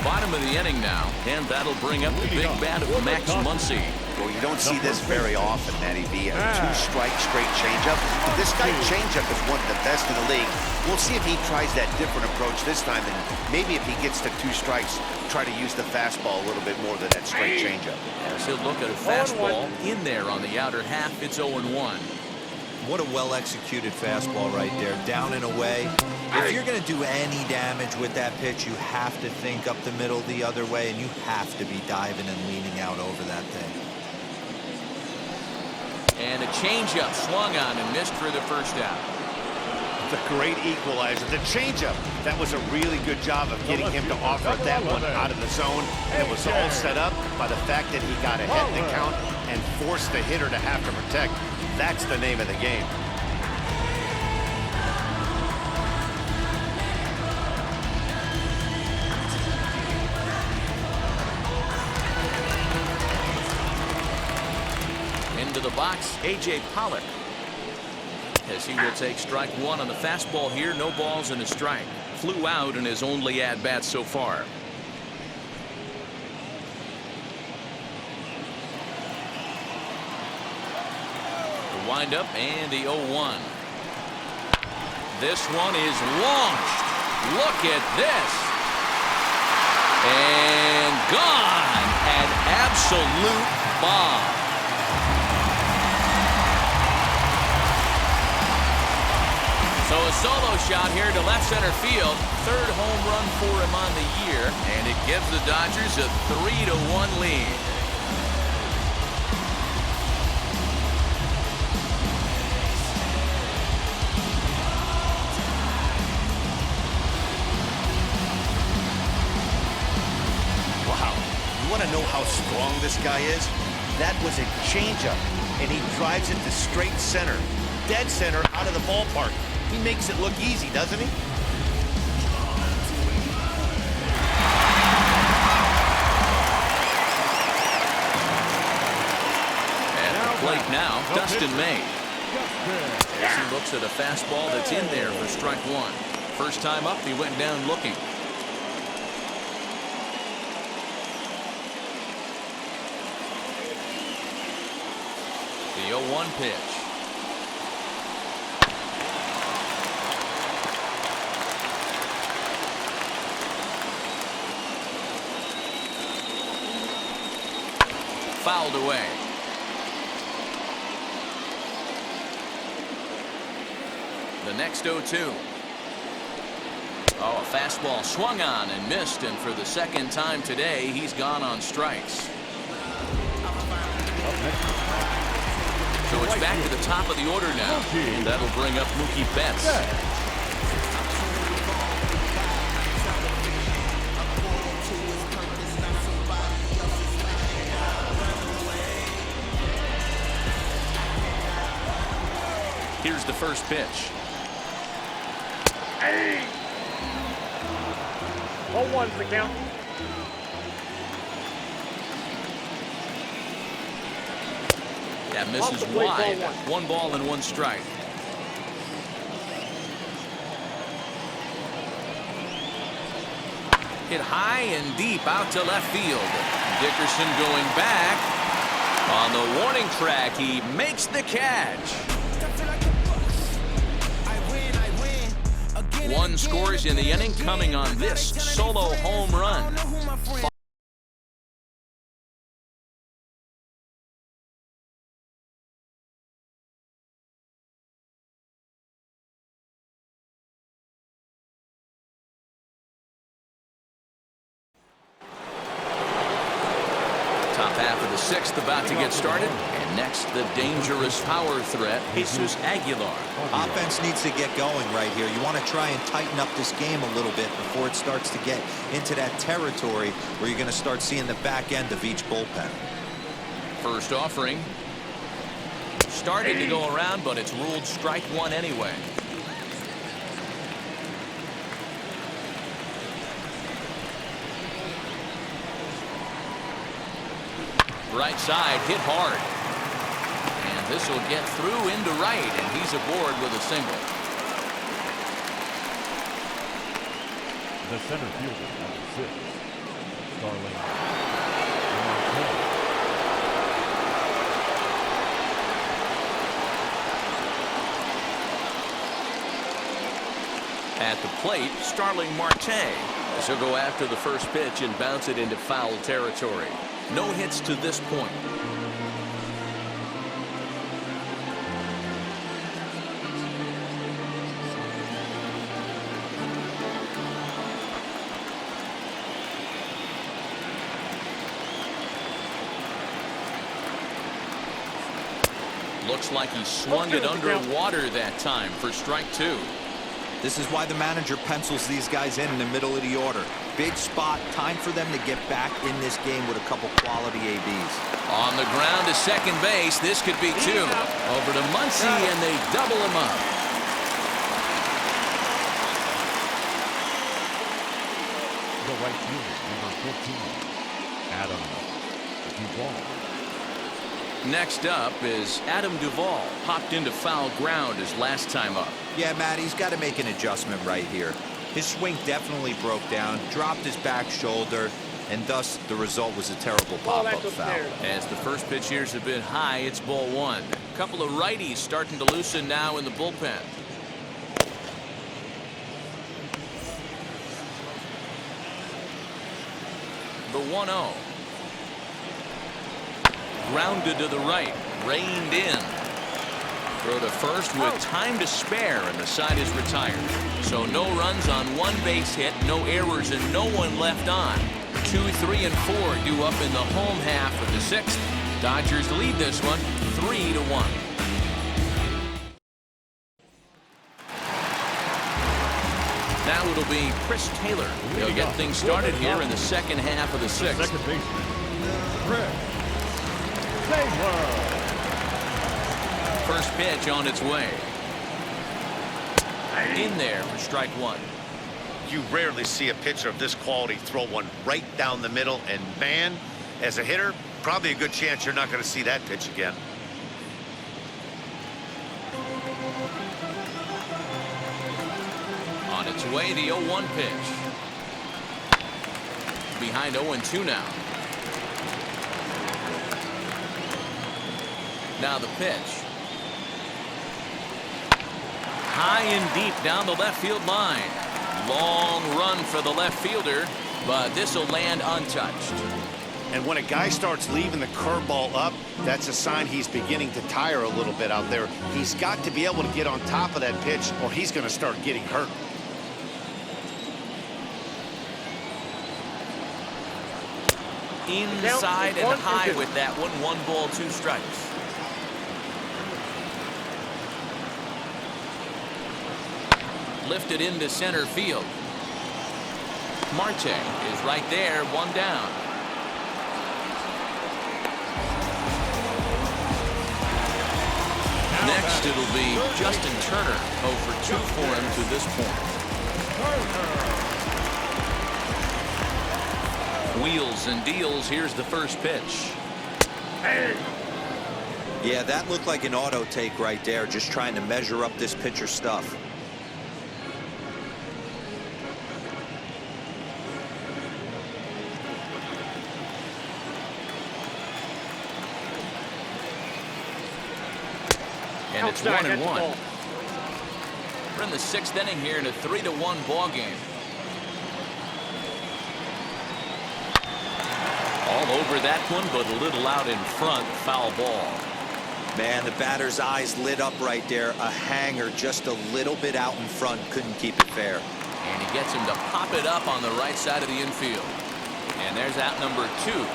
Bottom of the inning now, and that'll bring up the big bat of Max Muncy. Well, you don't see this very often, Matty B. A 2-strike straight changeup. But this guy changeup is one of the best in the league. We'll see if he tries that different approach this time, and maybe if he gets to 2 strikes, try to use the fastball a little bit more than that straight changeup. As he'll look at a fastball in there on the outer half, it's 0-1. What a well-executed fastball right there, down and away. If you're going to do any damage with that pitch, you have to think up the middle the other way, and you have to be diving and leaning out over that thing. And a changeup swung on and missed for the 1st out. It's a great equalizer. The changeup, that was a really good job of getting him to offer that one out of the zone. And it was all set up by the fact that he got ahead in the count and force the hitter to have to protect. That's the name of the game. Into the box, A.J. Pollock. As he will take strike one on the fastball here. No balls and a strike. Flew out in his only at-bat so far. The windup and the 0-1. This one is launched. Look at this. And gone. An absolute bomb. So a solo shot here to left center field. Third home run for him on the year. And it gives the Dodgers a 3-1 lead. Wow. You want to know how strong this guy is? That was a changeup, and he drives it to straight center. Dead center out of the ballpark. He makes it look easy, doesn't he? At the plate now, Dustin May. As he looks at a fastball that's in there for strike one. First time up, he went down looking. The 0-1 pitch. Fouled away. The next 0-2. Oh, a fastball swung on and missed, and for the second time today, he's gone on strikes. So it's back to the top of the order now, and that'll bring up Mookie Betts. Here's the first pitch. Hey! 0-1's the count. That misses wide. 1 ball and 1 strike. Hit high and deep out to left field. Dickerson going back. On the warning track, he makes the catch. 1 scores in the inning, coming on this solo home run. Top half of the 6th about to get started. And next, the dangerous power threat, Jesus Aguilar. Offense needs to get going right here. You want to try and tighten up this game a little bit before it starts to get into that territory where you're going to start seeing the back end of each bullpen. First offering. Started to go around, but it's ruled strike one anyway. Right side hit hard. And this will get through into right, and he's aboard with a single. The center fielder, number 6, Starling. At the plate, Starling Marte, as he'll go after the first pitch and bounce it into foul territory. No hits to this point. Looks like he swung it underwater that time for strike 2. This is why the manager pencils these guys in the middle of the order. Big spot, time for them to get back in this game with a couple quality ABs. On the ground to second base, this could be two. Over to Muncy, and they double him up. The right fielder, number 14, Adam Duvall. Next up is Adam Duvall. Hopped into foul ground his last time up. Yeah, Matt, he's got to make an adjustment right here. His swing definitely broke down, dropped his back shoulder, and thus the result was a terrible pop-up foul. As the first pitch here is a bit high, it's ball one. A couple of righties starting to loosen now in the bullpen. The 1-0. Grounded to the right, reined in. Throw to first with time to spare, and the side is retired. So no runs on one base hit, no errors, and no one left on. 2, 3, and 4 due up in the home half of the sixth. Dodgers lead this one 3-1. Now it'll be Chris Taylor. He'll get things started here in the second half of the sixth. Second baseman, Chris Taylor. First pitch on its way. In there for strike one. You rarely see a pitcher of this quality throw one right down the middle, and man, as a hitter, probably a good chance you're not going to see that pitch again. On its way, the 0-1 pitch. Behind 0-2 now. Now the pitch. High and deep down the left field line. Long run for the left fielder, but this will land untouched. And when a guy starts leaving the curveball up, that's a sign he's beginning to tire a little bit out there. He's got to be able to get on top of that pitch, or he's going to start getting hurt. Inside and high with that one. 1 ball, 2 strikes. Lifted into center field. Marte is right there, 1 down. Next, it'll be Justin Turner, 0-for-2 for him to this point. Wheels and deals. Here's the first pitch. Yeah, that looked like an auto take right there, just trying to measure up this pitcher's stuff. And it's 1-1. We're in the 6th inning here in a 3-1 ball game. All over that one, but a little out in front. Foul ball. Man, the batter's eyes lit up right there. A hanger just a little bit out in front. Couldn't keep it fair. And he gets him to pop it up on the right side of the infield. And there's out number 2.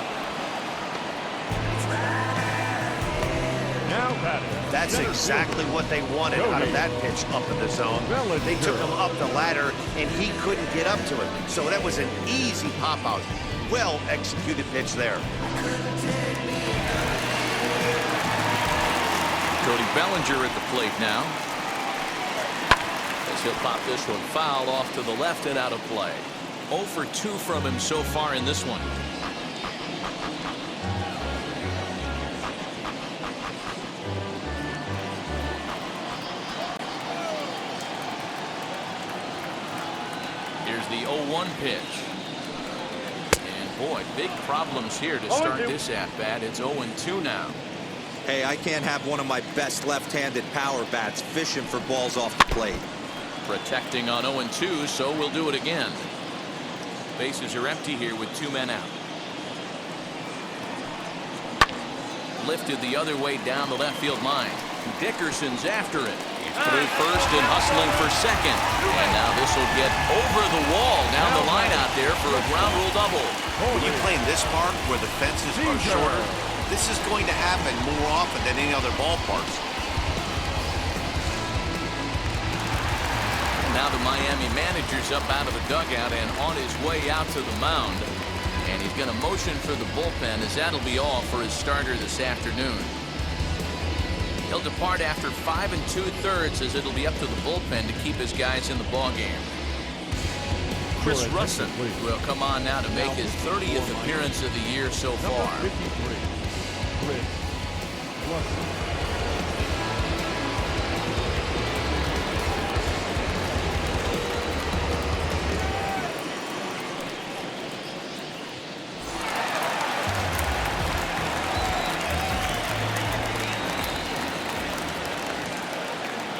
That's exactly what they wanted out of that pitch up in the zone. They took him up the ladder, and he couldn't get up to it. So that was an easy pop-out. Well-executed pitch there. Cody Bellinger at the plate now. As he'll pop this one foul off to the left and out of play. 0-for-2 from him so far in this one. Here's the 0-1 pitch. And boy, big problems here to start this at-bat. It's 0-2 now. Hey, I can't have one of my best left-handed power bats fishing for balls off the plate. Protecting on 0-2, so we'll do it again. Bases are empty here with 2 men out. Lifted the other way down the left field line. Dickerson's after it. He's through first and hustling for second. And now this will get over the wall down the line out there for a ground rule double. When you play in this park where the fences are shorter, this is going to happen more often than any other ballparks. Now the Miami manager's up out of the dugout and on his way out to the mound. And he's going to motion for the bullpen, as that'll be all for his starter this afternoon. He'll depart after 5 2/3, as it'll be up to the bullpen to keep his guys in the ballgame. Chris Russin will come on now to make his 30th appearance of the year so far. Number 53, Chris Russin.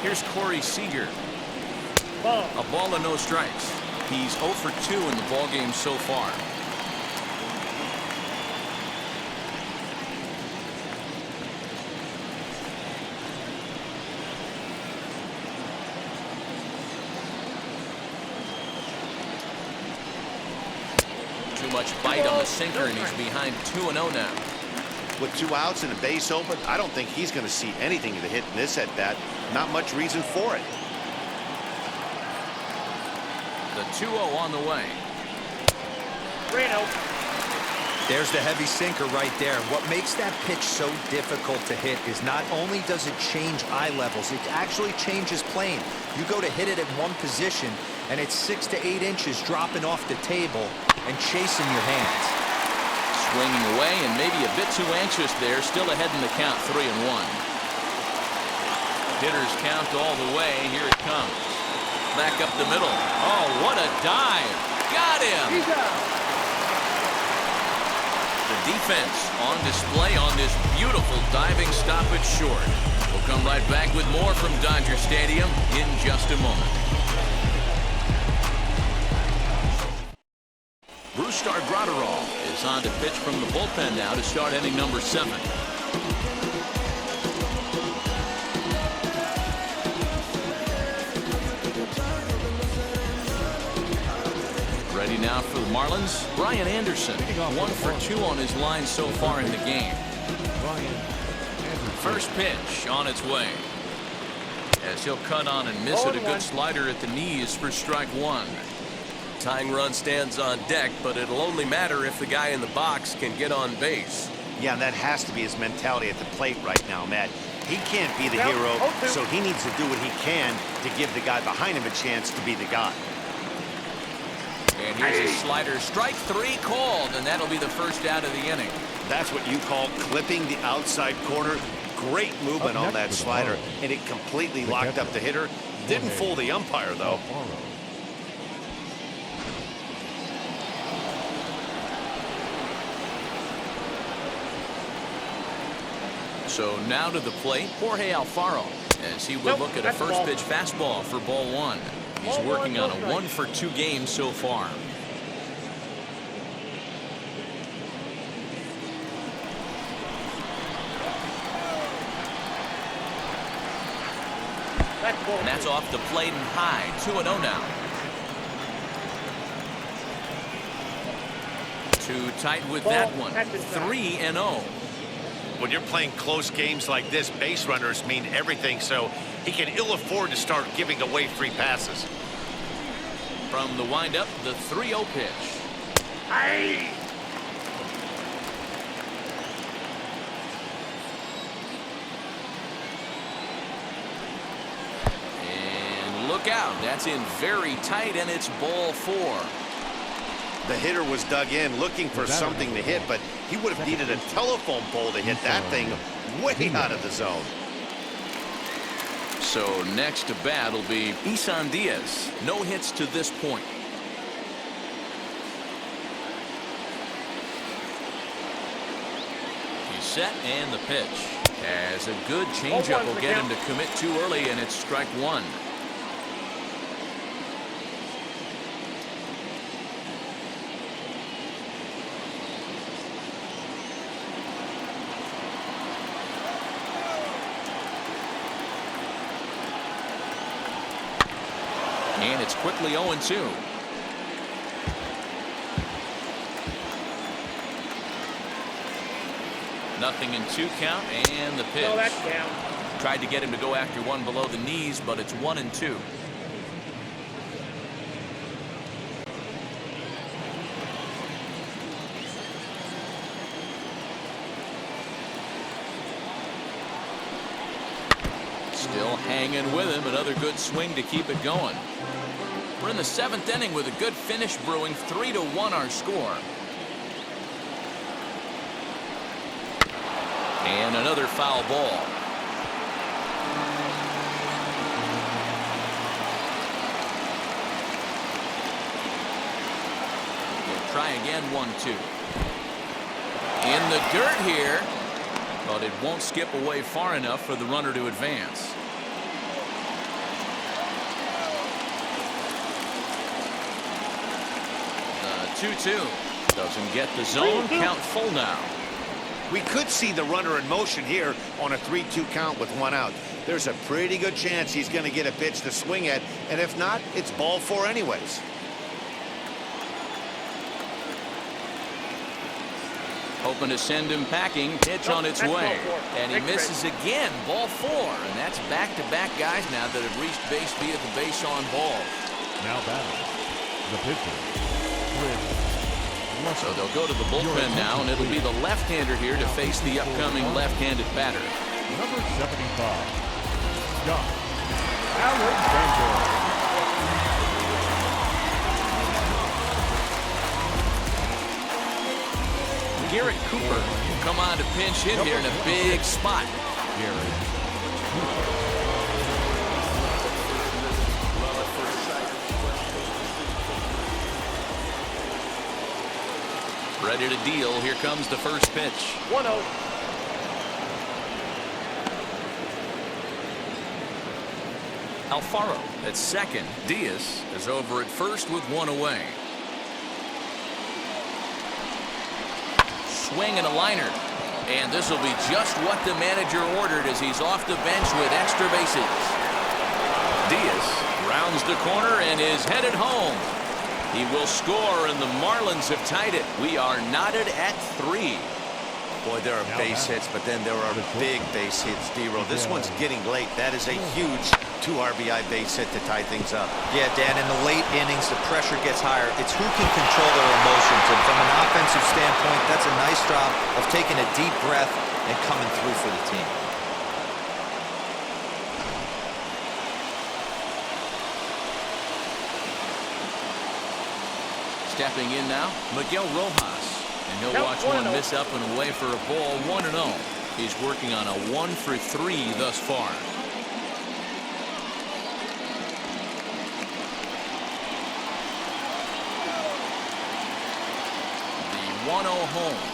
Here's Corey Seager. Ball. A ball and no strikes. He's 0 for 2 in the ballgame so far. Too much bite on the sinker, and he's behind 2-0 now. With 2 outs and a base open, I don't think he's going to see anything to hit in this at-bat. Not much reason for it. The 2-0 on the way. Reno. There's the heavy sinker right there. What makes that pitch so difficult to hit is not only does it change eye levels, it actually changes plane. You go to hit it at one position, and it's 6 to 8 inches dropping off the table and chasing your hands. Swinging away and maybe a bit too anxious there. Still ahead in the count, 3-1. Hitters count all the way. Here it comes. Back up the middle. Oh, what a dive. Got him. He's out. The defense on display on this beautiful diving stop at short. We'll come right back with more from Dodger Stadium in just a moment. Brustar Graterol is on to pitch from the bullpen now to start inning number 7. Ready now for the Marlins, Brian Anderson. 1 for 2 on his line so far in the game. First pitch on its way. As he'll cut on and miss it, a good slider at the knees for strike 1. Tying run stands on deck, but it'll only matter if the guy in the box can get on base. Yeah, and that has to be his mentality at the plate right now, Matt. He can't be the hero, so he needs to do what he can to give the guy behind him a chance to be the guy. And here's a slider. Strike 3 called, and that'll be the first out of the inning. That's what you call clipping the outside corner. Great movement on that slider, and it completely locked up the hitter. Didn't fool the umpire, though. So now to the plate, Jorge Alfaro, as he will look at a first pitch fastball for ball 1. He's working on a 1 for 2 game so far. And that's off the plate and high. 2-0 now. Too tight with that one. 3-0. When you're playing close games like this, base runners mean everything, so he can ill afford to start giving away free passes. From the windup, the 3-0 pitch. Aye. And look out. That's in very tight, and it's ball 4. The hitter was dug in looking for something to hit, but he would have needed a telephone pole to hit that thing way out of the zone. So next to bat will be Isan Diaz. No hits to this point. He's set, and the pitch. As a good changeup will get him to commit too early, and it's strike 1. And it's quickly 0-2. Nothing in 2 count, and the pitch. No, that's down. Tried to get him to go after one below the knees, but it's 1-2. Still hanging with him. Another good swing to keep it going. We're in the 7th inning with a good finish brewing. 3-1 our score. And another foul ball. We'll try again. 1-2. In the dirt here, but it won't skip away far enough for the runner to advance. The 2-2 doesn't get the zone. Count full now. We could see the runner in motion here on a 3-2 count with 1 out. There's a pretty good chance he's going to get a pitch to swing at, and if not, it's ball 4 anyways. Hoping to send him packing. Pitch on its way. And he misses again. Ball 4. And that's back-to-back guys now that have reached base via the base on balls. Now batting, the pitcher, So they'll go to the bullpen now, and it'll be the left-hander here to face the upcoming left-handed batter. number 75, Scott Alexander. Garrett Cooper will come on to pinch hit here in a big spot. Ready to deal. Here comes the first pitch. 1-0. Alfaro at second. Diaz is over at first with 1 away. Swing and a liner. And this will be just what the manager ordered as he's off the bench with extra bases. Diaz rounds the corner and is headed home. He will score, and the Marlins have tied it. We are knotted at 3. Boy, there are base hits, but then there are big base hits, D-Roll. This one's getting late. That is a huge 2 RBI base hit to tie things up. Yeah, Dan, in the late innings, the pressure gets higher. It's who can control their emotions. And from an offensive standpoint, that's a nice job of taking a deep breath and coming through for the team. Stepping in now, Miguel Rojas. And he'll watch one miss up and away for a ball. 1-0. He's working on a 1-for-3 thus far. The 1-0 home.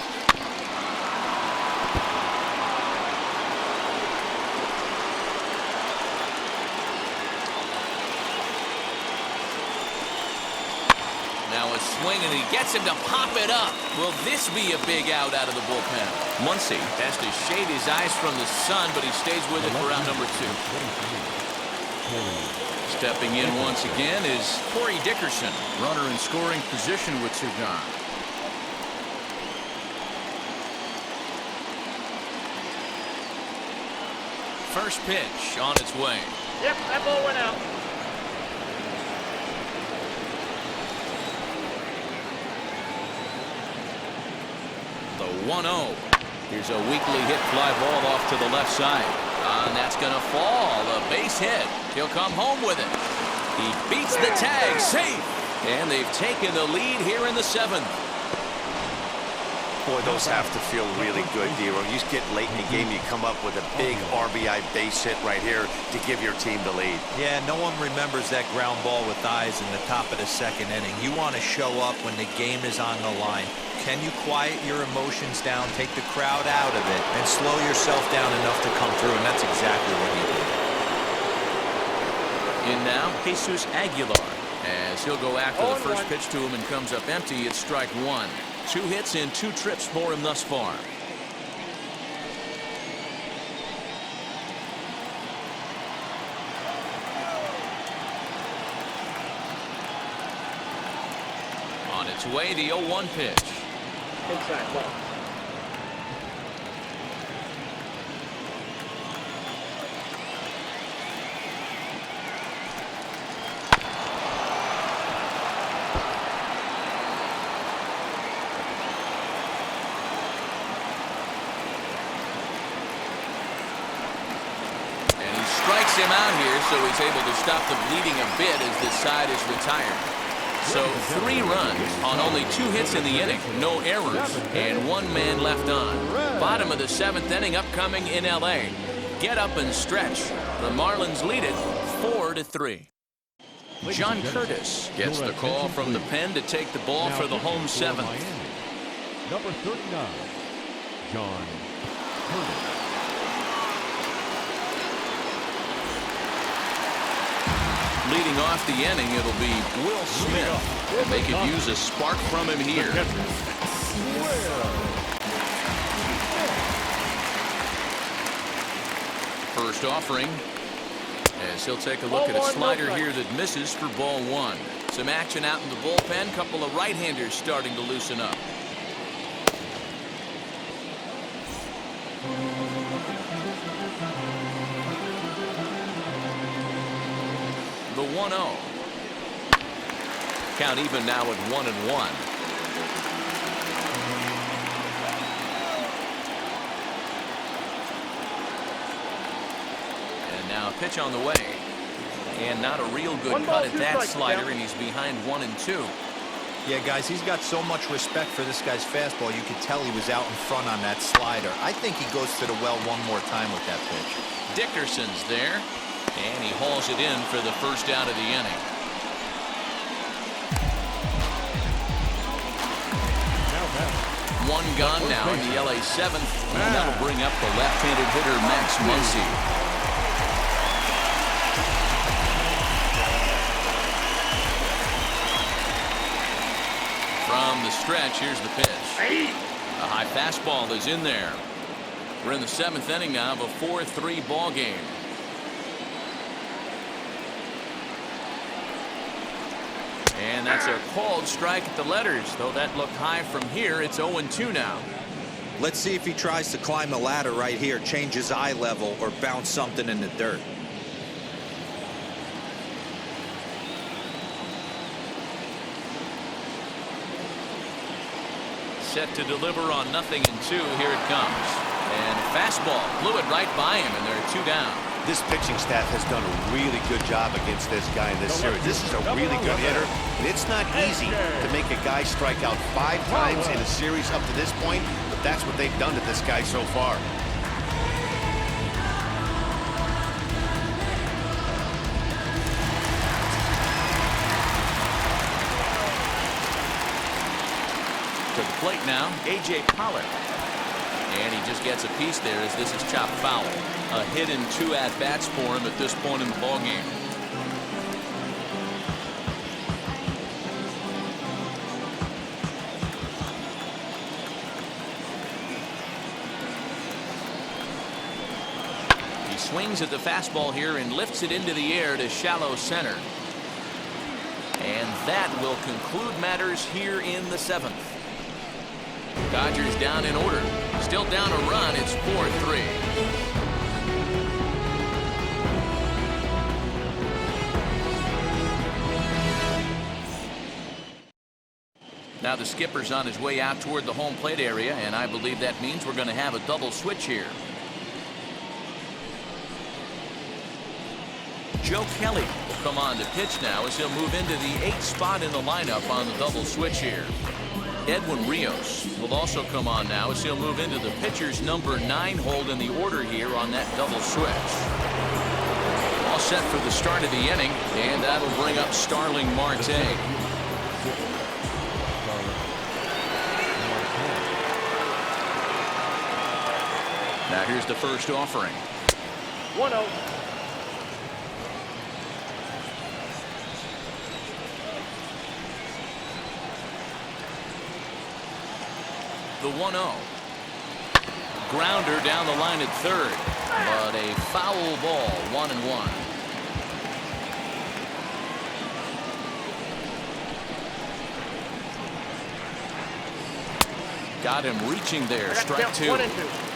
Now a swing, and he gets him to pop it up. Will this be a big out of the bullpen? Muncy has to shade his eyes from the sun, but he stays with it for out number 2. Stepping in once again is Corey Dickerson, runner in scoring position with 2 gone. First pitch on its way. Yep, that ball went out. The 1-0. Here's a weakly hit fly ball off to the left side. And that's going to fall. A base hit. He'll come home with it. He beats the tag. Safe. And they've taken the lead here in the 7th. Boy, those have to feel really good, D-Roll. You get late in the game, you come up with a big RBI base hit right here to give your team the lead. Yeah, no one remembers that ground ball with eyes in the top of the 2nd inning. You want to show up when the game is on the line. Can you quiet your emotions down, take the crowd out of it, and slow yourself down enough to come through? And that's exactly what he did. In now, Jesus Aguilar, as he'll go after the first pitch to him and comes up empty. It's strike 1. 2 hits in 2 trips for him thus far. On its way, the 0-1 pitch. Inside ball. Strikes him out here, so he's able to stop the bleeding a bit as this side is retired. So 3 runs on only 2 hits in the inning, no errors, and 1 man left on. Bottom of the 7th inning upcoming in L.A. Get up and stretch. The Marlins lead it 4-3. John Curtis gets the call from the pen to take the ball for the home 7th. Number 39, John Curtis. Leading off the inning, it'll be Will Smith. And they could use a spark from him here. First offering, as he'll take a look at a slider here that misses for ball 1. Some action out in the bullpen. Couple of right-handers starting to loosen up. The 1-0. Count even now at 1-1. And now a pitch on the way. And not a real good cut at that slider, and he's behind 1-2. Yeah, guys, he's got so much respect for this guy's fastball. You could tell he was out in front on that slider. I think he goes to the well one more time with that pitch. Dickerson's there. And he hauls it in for the first out of the inning. One gone now in the LA 7th. And that'll bring up the left-handed hitter Max Muncy. From the stretch, here's the pitch. A high fastball is in there. We're in the 7th inning now of a 4-3 ball game. And that's a called strike at the letters, though that looked high from here. It's 0-2 now. Let's see if he tries to climb the ladder right here, change his eye level, or bounce something in the dirt. Set to deliver on 0-2. Here it comes. And fastball blew it right by him, and there are 2 down. This pitching staff has done a really good job against this guy in this series. This is a really good hitter, and it's not easy to make a guy strike out 5 times in a series up to this point, but that's what they've done to this guy so far. To the plate now, A.J. Pollock. And he just gets a piece there as this is chopped foul. A hit and 2 at-bats for him at this point in the ballgame. He swings at the fastball here and lifts it into the air to shallow center. And that will conclude matters here in the 7th. Dodgers down in order. Still down a run. It's 4-3. Now the skipper's on his way out toward the home plate area, and I believe that means we're going to have a double switch here. Joe Kelly will come on to pitch now as he'll move into the 8th spot in the lineup on the double switch here. Edwin Rios will also come on now as he'll move into the pitcher's number 9 hold in the order here on that double switch. All set for the start of the inning, and that'll bring up Starling Marte. Now here's the first offering. 1-0. The 1-0. Grounder down the line at third, but a foul ball, 1-1. Got him reaching there, strike 2. 1-2.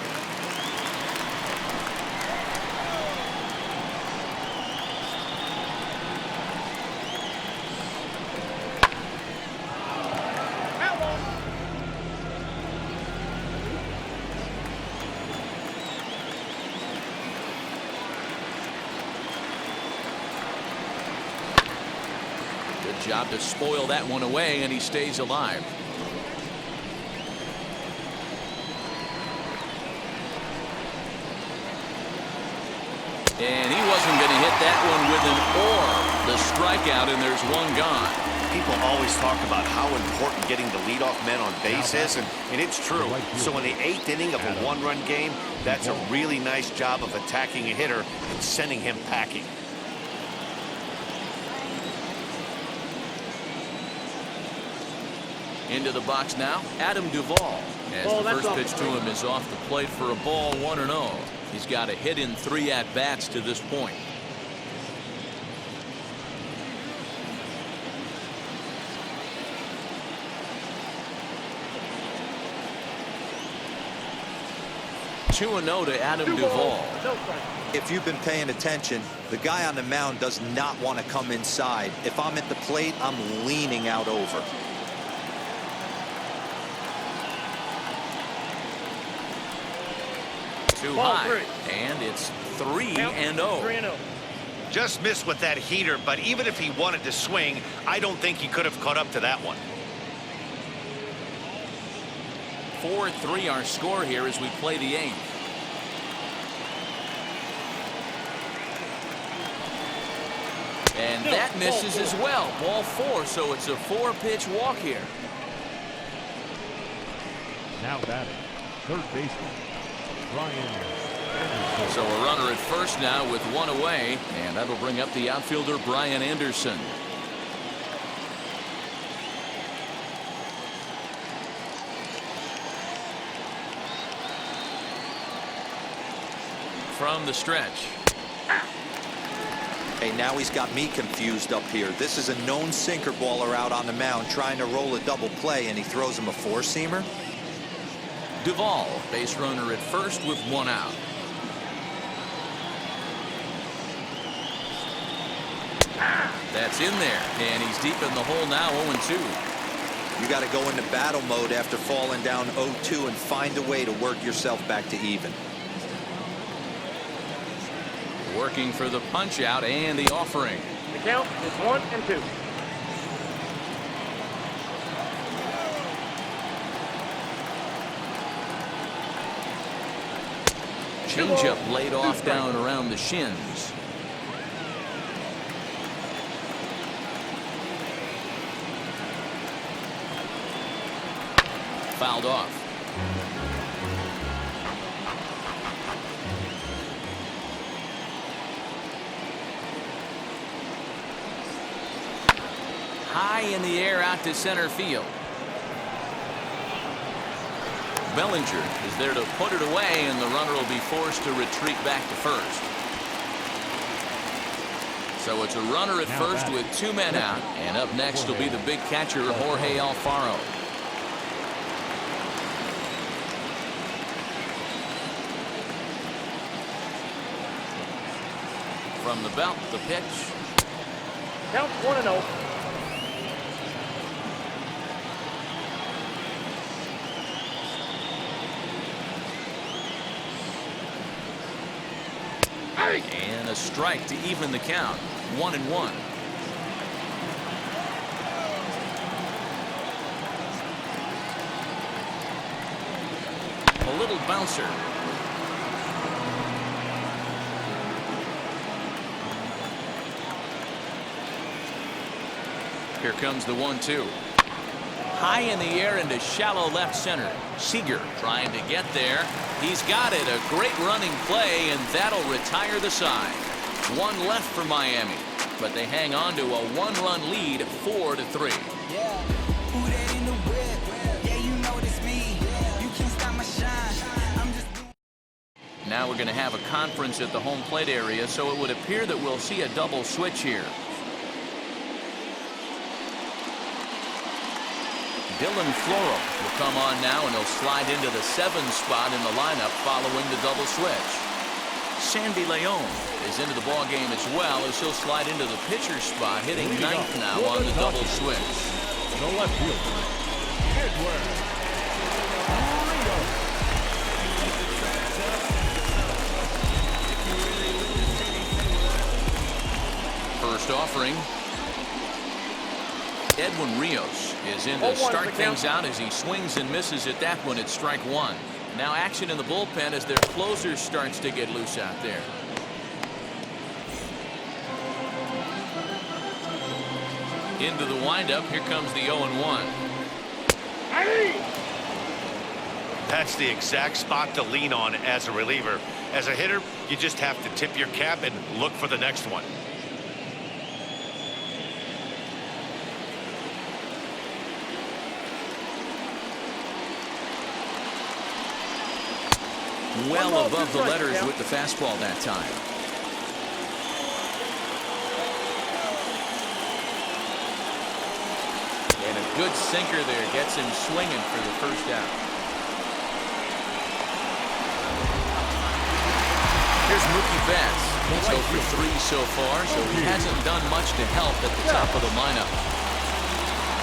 Good job to spoil that one away, and he stays alive. And he wasn't going to hit that one with an or. The strikeout, and there's one gone. People always talk about how important getting the leadoff man on base is, and it's true. So in the 8th inning of a one-run game, that's a really nice job of attacking a hitter and sending him packing. Into the box now, Adam Duvall. As the first pitch to him is off the plate for a ball, 1-0. He's got a hit in 3 at-bats to this point. Two 2-0 to Adam Duvall. If you've been paying attention, the guy on the mound does not want to come inside. If I'm at the plate, I'm leaning out over. Too high, and it's 3-0. 3-0. Just missed with that heater, but even if he wanted to swing, I don't think he could have caught up to that one. 4-3 our score here as we play the 8th. And that misses as well. Ball 4, so it's a 4-pitch walk here. Now batting, third baseman, Brian Anderson. So a runner at first now with 1 away, and that'll bring up the outfielder Brian Anderson. From the stretch. Hey, now he's got me confused up here. This is a known sinker baller out on the mound trying to roll a double play, and he throws him a 4-seamer. Duvall, base runner at first with 1 out. That's in there, and he's deep in the hole now, 0-2. You got to go into battle mode after falling down 0-2 and find a way to work yourself back to even. Working for the punch out and the offering. The count is 1-2. Changeup laid off down around the shins. Fouled off. High in the air out to center field. Bellinger is there to put it away, and the runner will be forced to retreat back to first. So it's a runner at first with 2 men out, and up next will be the big catcher Jorge Alfaro. From the belt, the pitch. Count 1-0. And a strike to even the count. 1-1. A little bouncer. Here comes the 1-2. High in the air into shallow left center. Seager trying to get there. He's got it. A great running play, and that'll retire the side. 1 left for Miami, but they hang on to a 1-run lead, 4-3. Yeah, who that in the whip? Yeah, you know it's me. You can't stop my shine. I'm just. Now we're going to have a conference at the home plate area, so it would appear that we'll see a double switch here. Dylan Floro will come on now, and he'll slide into the 7th spot in the lineup following the double switch. Sandy Leon is into the ball game as well, as he'll slide into the pitcher spot, hitting 9th now on the double switch. The left fielder, Edward. First offering. Edwin Rios is in to start things out as he swings and misses at that one at strike one. Now action in the bullpen as their closer starts to get loose out there. Into the windup. Here comes the 0-1. That's the exact spot to lean on as a reliever. As a hitter, you just have to tip your cap and look for the next one. Well above the letters with the fastball that time. And a good sinker there gets him swinging for the first out. Here's Mookie Betts. He's 0 for 3 so far, so he hasn't done much to help at the top of the lineup.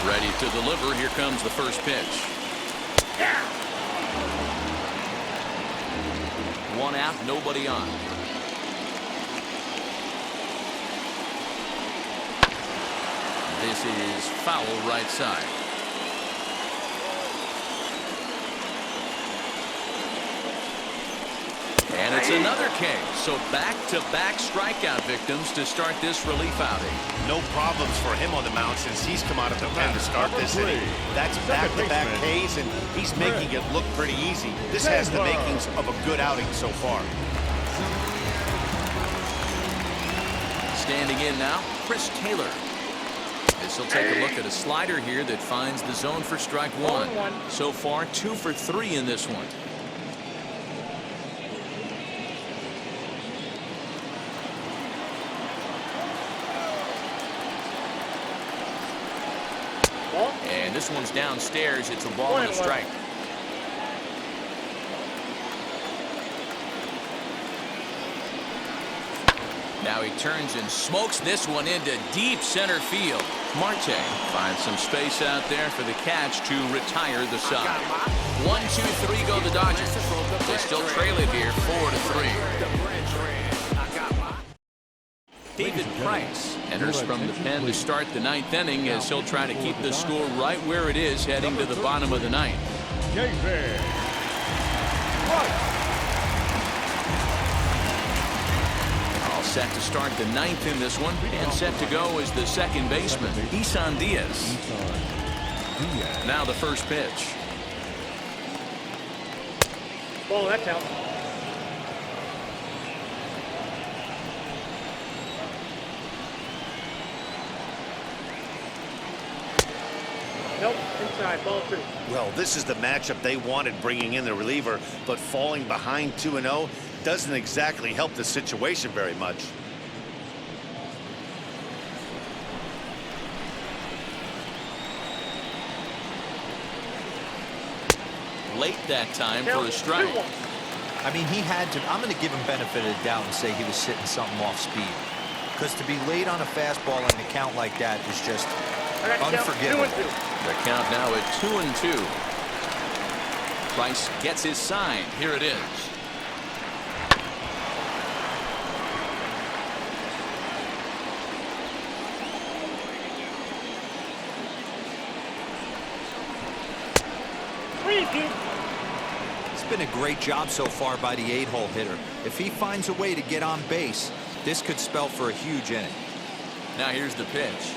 Ready to deliver. Here comes the first pitch. One out, nobody on. This is foul right side. And it's another K. So back-to-back strikeout victims to start this relief outing. No problems for him on the mound since he's come out of the pen to start this inning. That's back-to-back Ks, and he's making it look pretty easy. This has the makings of a good outing so far. Standing in now, Chris Taylor. This will take a look at a slider here that finds the zone for strike one. So far, 2 for 3 in this one. And this one's downstairs. It's a ball and a strike. Now he turns and smokes this one into deep center field. Marte finds some space out there for the catch to retire the side. 1, 2, 3 go the Dodgers. They still trail it here 4-3. David Price enters from the pen to start the 9th inning as he'll try to keep the score right where it is heading to the bottom of the 9th. All set to start the 9th in this one, and set to go is the second baseman, Isan Diaz. Now the first pitch. Ball, that's out. Nope, inside, ball 2. Well, this is the matchup they wanted, bringing in the reliever, but falling behind 2-0 doesn't exactly help the situation very much. Late that time for a strike. I mean, he had to. I'm going to give him benefit of the doubt and say he was sitting something off speed. Because to be late on a fastball and a count like that is just unforgivable. The count now at 2-2. Price gets his sign. Here it is. It's been a great job so far by the 8-hole hitter. If he finds a way to get on base, this could spell for a huge inning. Now here's the pitch.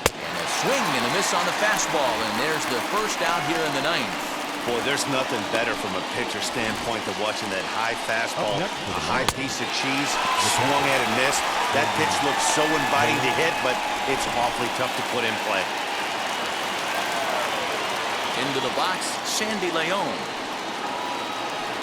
And a swing and a miss on the fastball, and there's the first out here in the 9th. Boy, there's nothing better from a pitcher standpoint than watching that high fastball, a high piece of cheese, swung at and missed. That pitch looks so inviting to hit, but it's awfully tough to put in play. Into the box, Sandy Leon.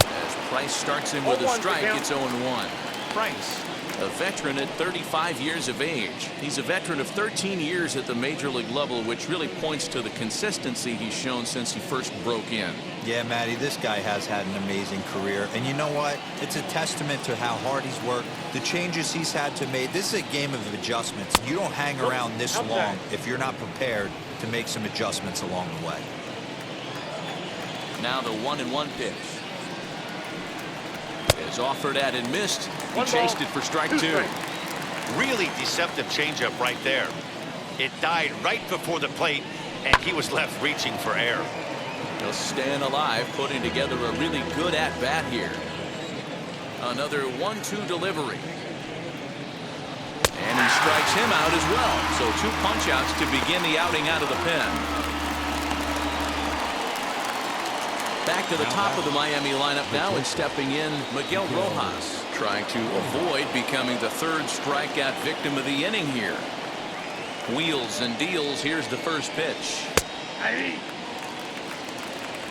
As Price starts him with a strike, it's 0-1. Price, a veteran at 35 years of age. He's a veteran of 13 years at the major league level, which really points to the consistency he's shown since he first broke in. Yeah, Matty, this guy has had an amazing career. And you know what? It's a testament to how hard he's worked, the changes he's had to make. This is a game of adjustments. You don't hang around this long if you're not prepared to make some adjustments along the way. Now the 1-1 pitch. Is offered at and missed. He chased it for strike 2. Really deceptive changeup right there. It died right before the plate, and he was left reaching for air. He'll staying alive, putting together a really good at-bat here. Another 1-2 delivery. And he strikes him out as well. So 2 punch-outs to begin the outing out of the pen. Back to the top of the Miami lineup now, and stepping in Miguel Rojas, trying to avoid becoming the 3rd strikeout victim of the inning here. Wheels and deals. Here's the first pitch.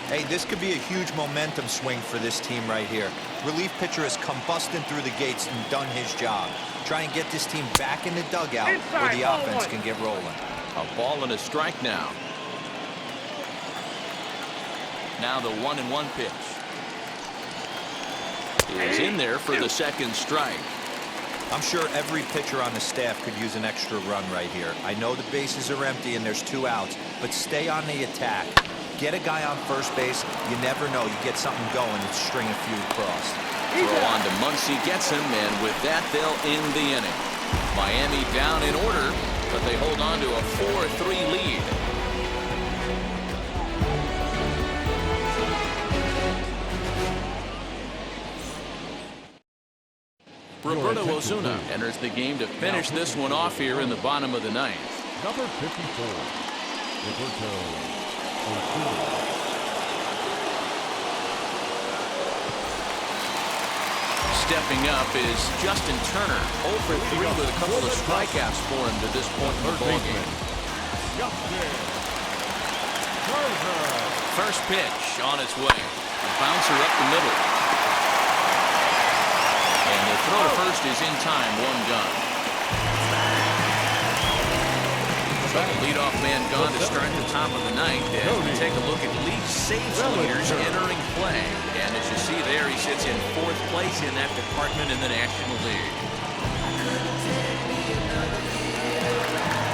Hey, this could be a huge momentum swing for this team right here. Relief pitcher has come busting through the gates and done his job. Try and get this team back in the dugout where the offense can get rolling. A ball and a strike now. Now the 1-1 pitch. Is in there for the 2nd strike. I'm sure every pitcher on the staff could use an extra run right here. I know the bases are empty and there's 2 outs, but stay on the attack. Get a guy on first base. You never know. You get something going and string a few across. Throw on to Muncy, gets him, and with that, they'll end the inning. Miami down in order, but they hold on to a 4-3 lead. Roberto Osuna enters the game to finish this one off here in the bottom of the 9th. Number 54, Roberto Osuna. Stepping up is Justin Turner, 0 for 3 with a couple of strikeouts for him to this point in the ballgame. First pitch on its way. A bouncer up the middle. And the throw to first is in time, 1 gone. So the leadoff man gone to start the top of the 9th. As we take a look at league saves leaders entering play. And as you see there, he sits in 4th place in that department in the National League.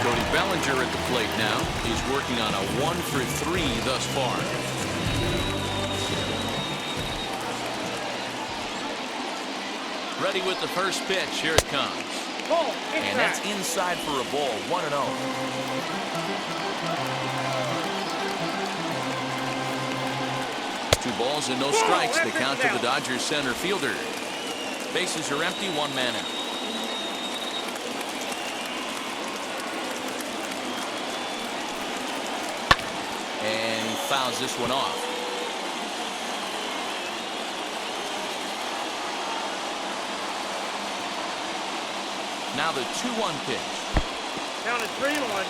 Cody Bellinger at the plate now. He's working on a 1 for 3 thus far. Ready with the first pitch. Here it comes. And that's inside for a ball. 1-0. 2 balls and no strikes. The count to the Dodgers center fielder. Bases are empty. 1 man out. And he fouls this one off. Now the 2-1 pitch. Counted 3-1.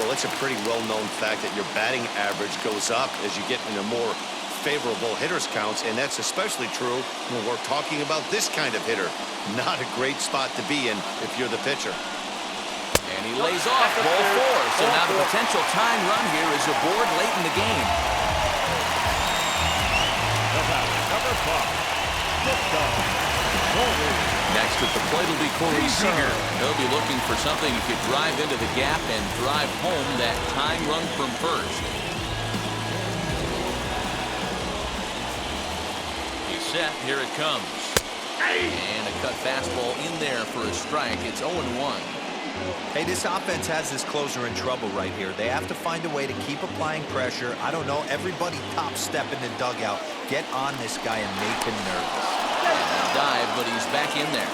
Well, it's a pretty well-known fact that your batting average goes up as you get into more favorable hitters counts, and that's especially true when we're talking about this kind of hitter. Not a great spot to be in if you're the pitcher. And he lays off ball 4. So now the potential tying run here is aboard late in the game. Number 5, Next at the plate will be Corey Seager. He'll be looking for something he could drive into the gap and drive home that tying run from first. He's set. Here it comes. And a cut fastball in there for a strike. It's 0-1. Hey, this offense has this closer in trouble right here. They have to find a way to keep applying pressure. I don't know. Everybody top step in the dugout. Get on this guy and make him nervous. Dive, but he's back in there.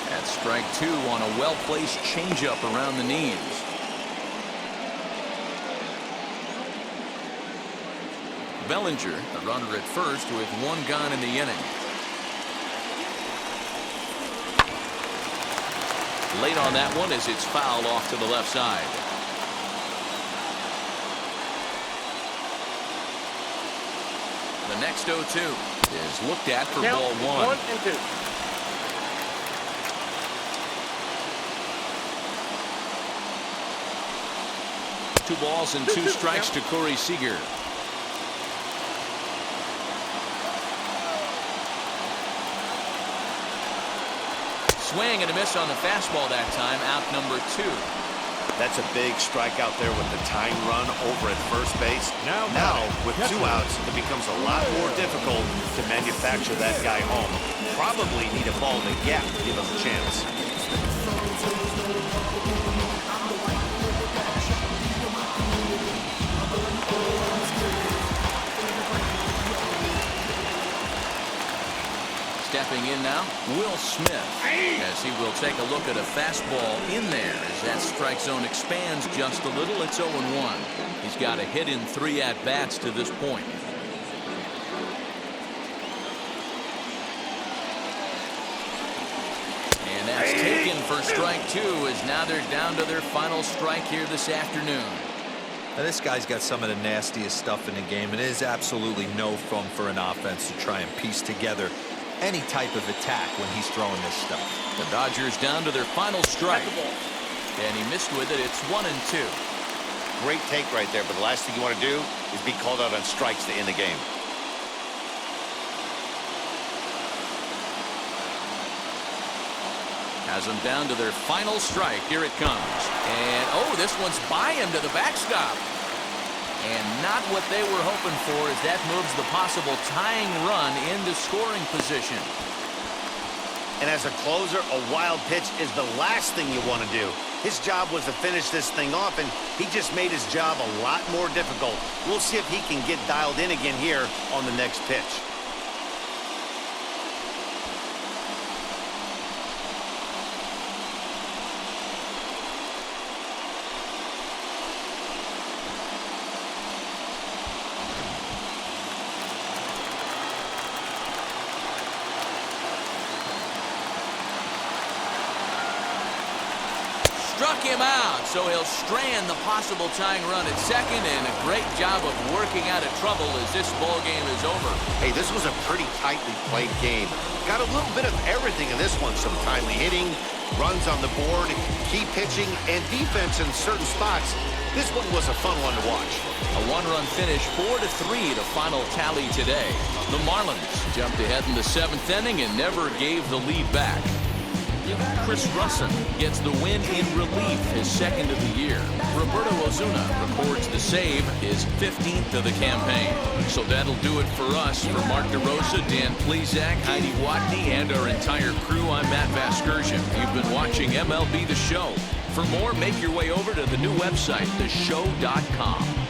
That's strike 2 on a well-placed changeup around the knees. Bellinger, a runner at first with 1 gone in the inning. Late on that one as it's fouled off to the left side. The next 0-2 is looked at for ball 1. 1 and 2. 2 balls and 2 strikes to Corey Seager. Swing and a miss on the fastball that time. Out number 2. That's a big strikeout there with the tying run over at first base. Now with 2 outs, it becomes a lot more difficult to manufacture that guy home. Probably need a ball in the gap to give him a chance. Stepping in now, Will Smith, as he will take a look at a fastball in there as that strike zone expands just a little. It's 0-1. He's got a hit in 3 at-bats to this point. And that's taken for strike 2, as now they're down to their final strike here this afternoon. Now, this guy's got some of the nastiest stuff in the game, and it is absolutely no fun for an offense to try and piece together any type of attack when he's throwing this stuff. The Dodgers down to their final strike. And he missed with it. It's 1-2. Great take right there, but the last thing you want to do is be called out on strikes to end the game. Has them down to their final strike. Here it comes. And, oh, this one's by him to the backstop. And not what they were hoping for, as that moves the possible tying run into scoring position. And as a closer, a wild pitch is the last thing you want to do. His job was to finish this thing off, and he just made his job a lot more difficult. We'll see if he can get dialed in again here on the next pitch. Struck him out, so he'll strand the possible tying run at second, and a great job of working out of trouble as this ball game is over. Hey, this was a pretty tightly played game. Got a little bit of everything in this one. Some timely hitting, runs on the board, key pitching, and defense in certain spots. This one was a fun one to watch. A 1-run finish, 4-3 to final tally today. The Marlins jumped ahead in the 7th inning and never gave the lead back. Chris Russell gets the win in relief, his 2nd of the year. Roberto Osuna records the save, his 15th of the campaign. So that'll do it for us. For Mark DeRosa, Dan Plezak, Heidi Watney, and our entire crew, I'm Matt Vasgersian. You've been watching MLB The Show. For more, make your way over to the new website, theshow.com.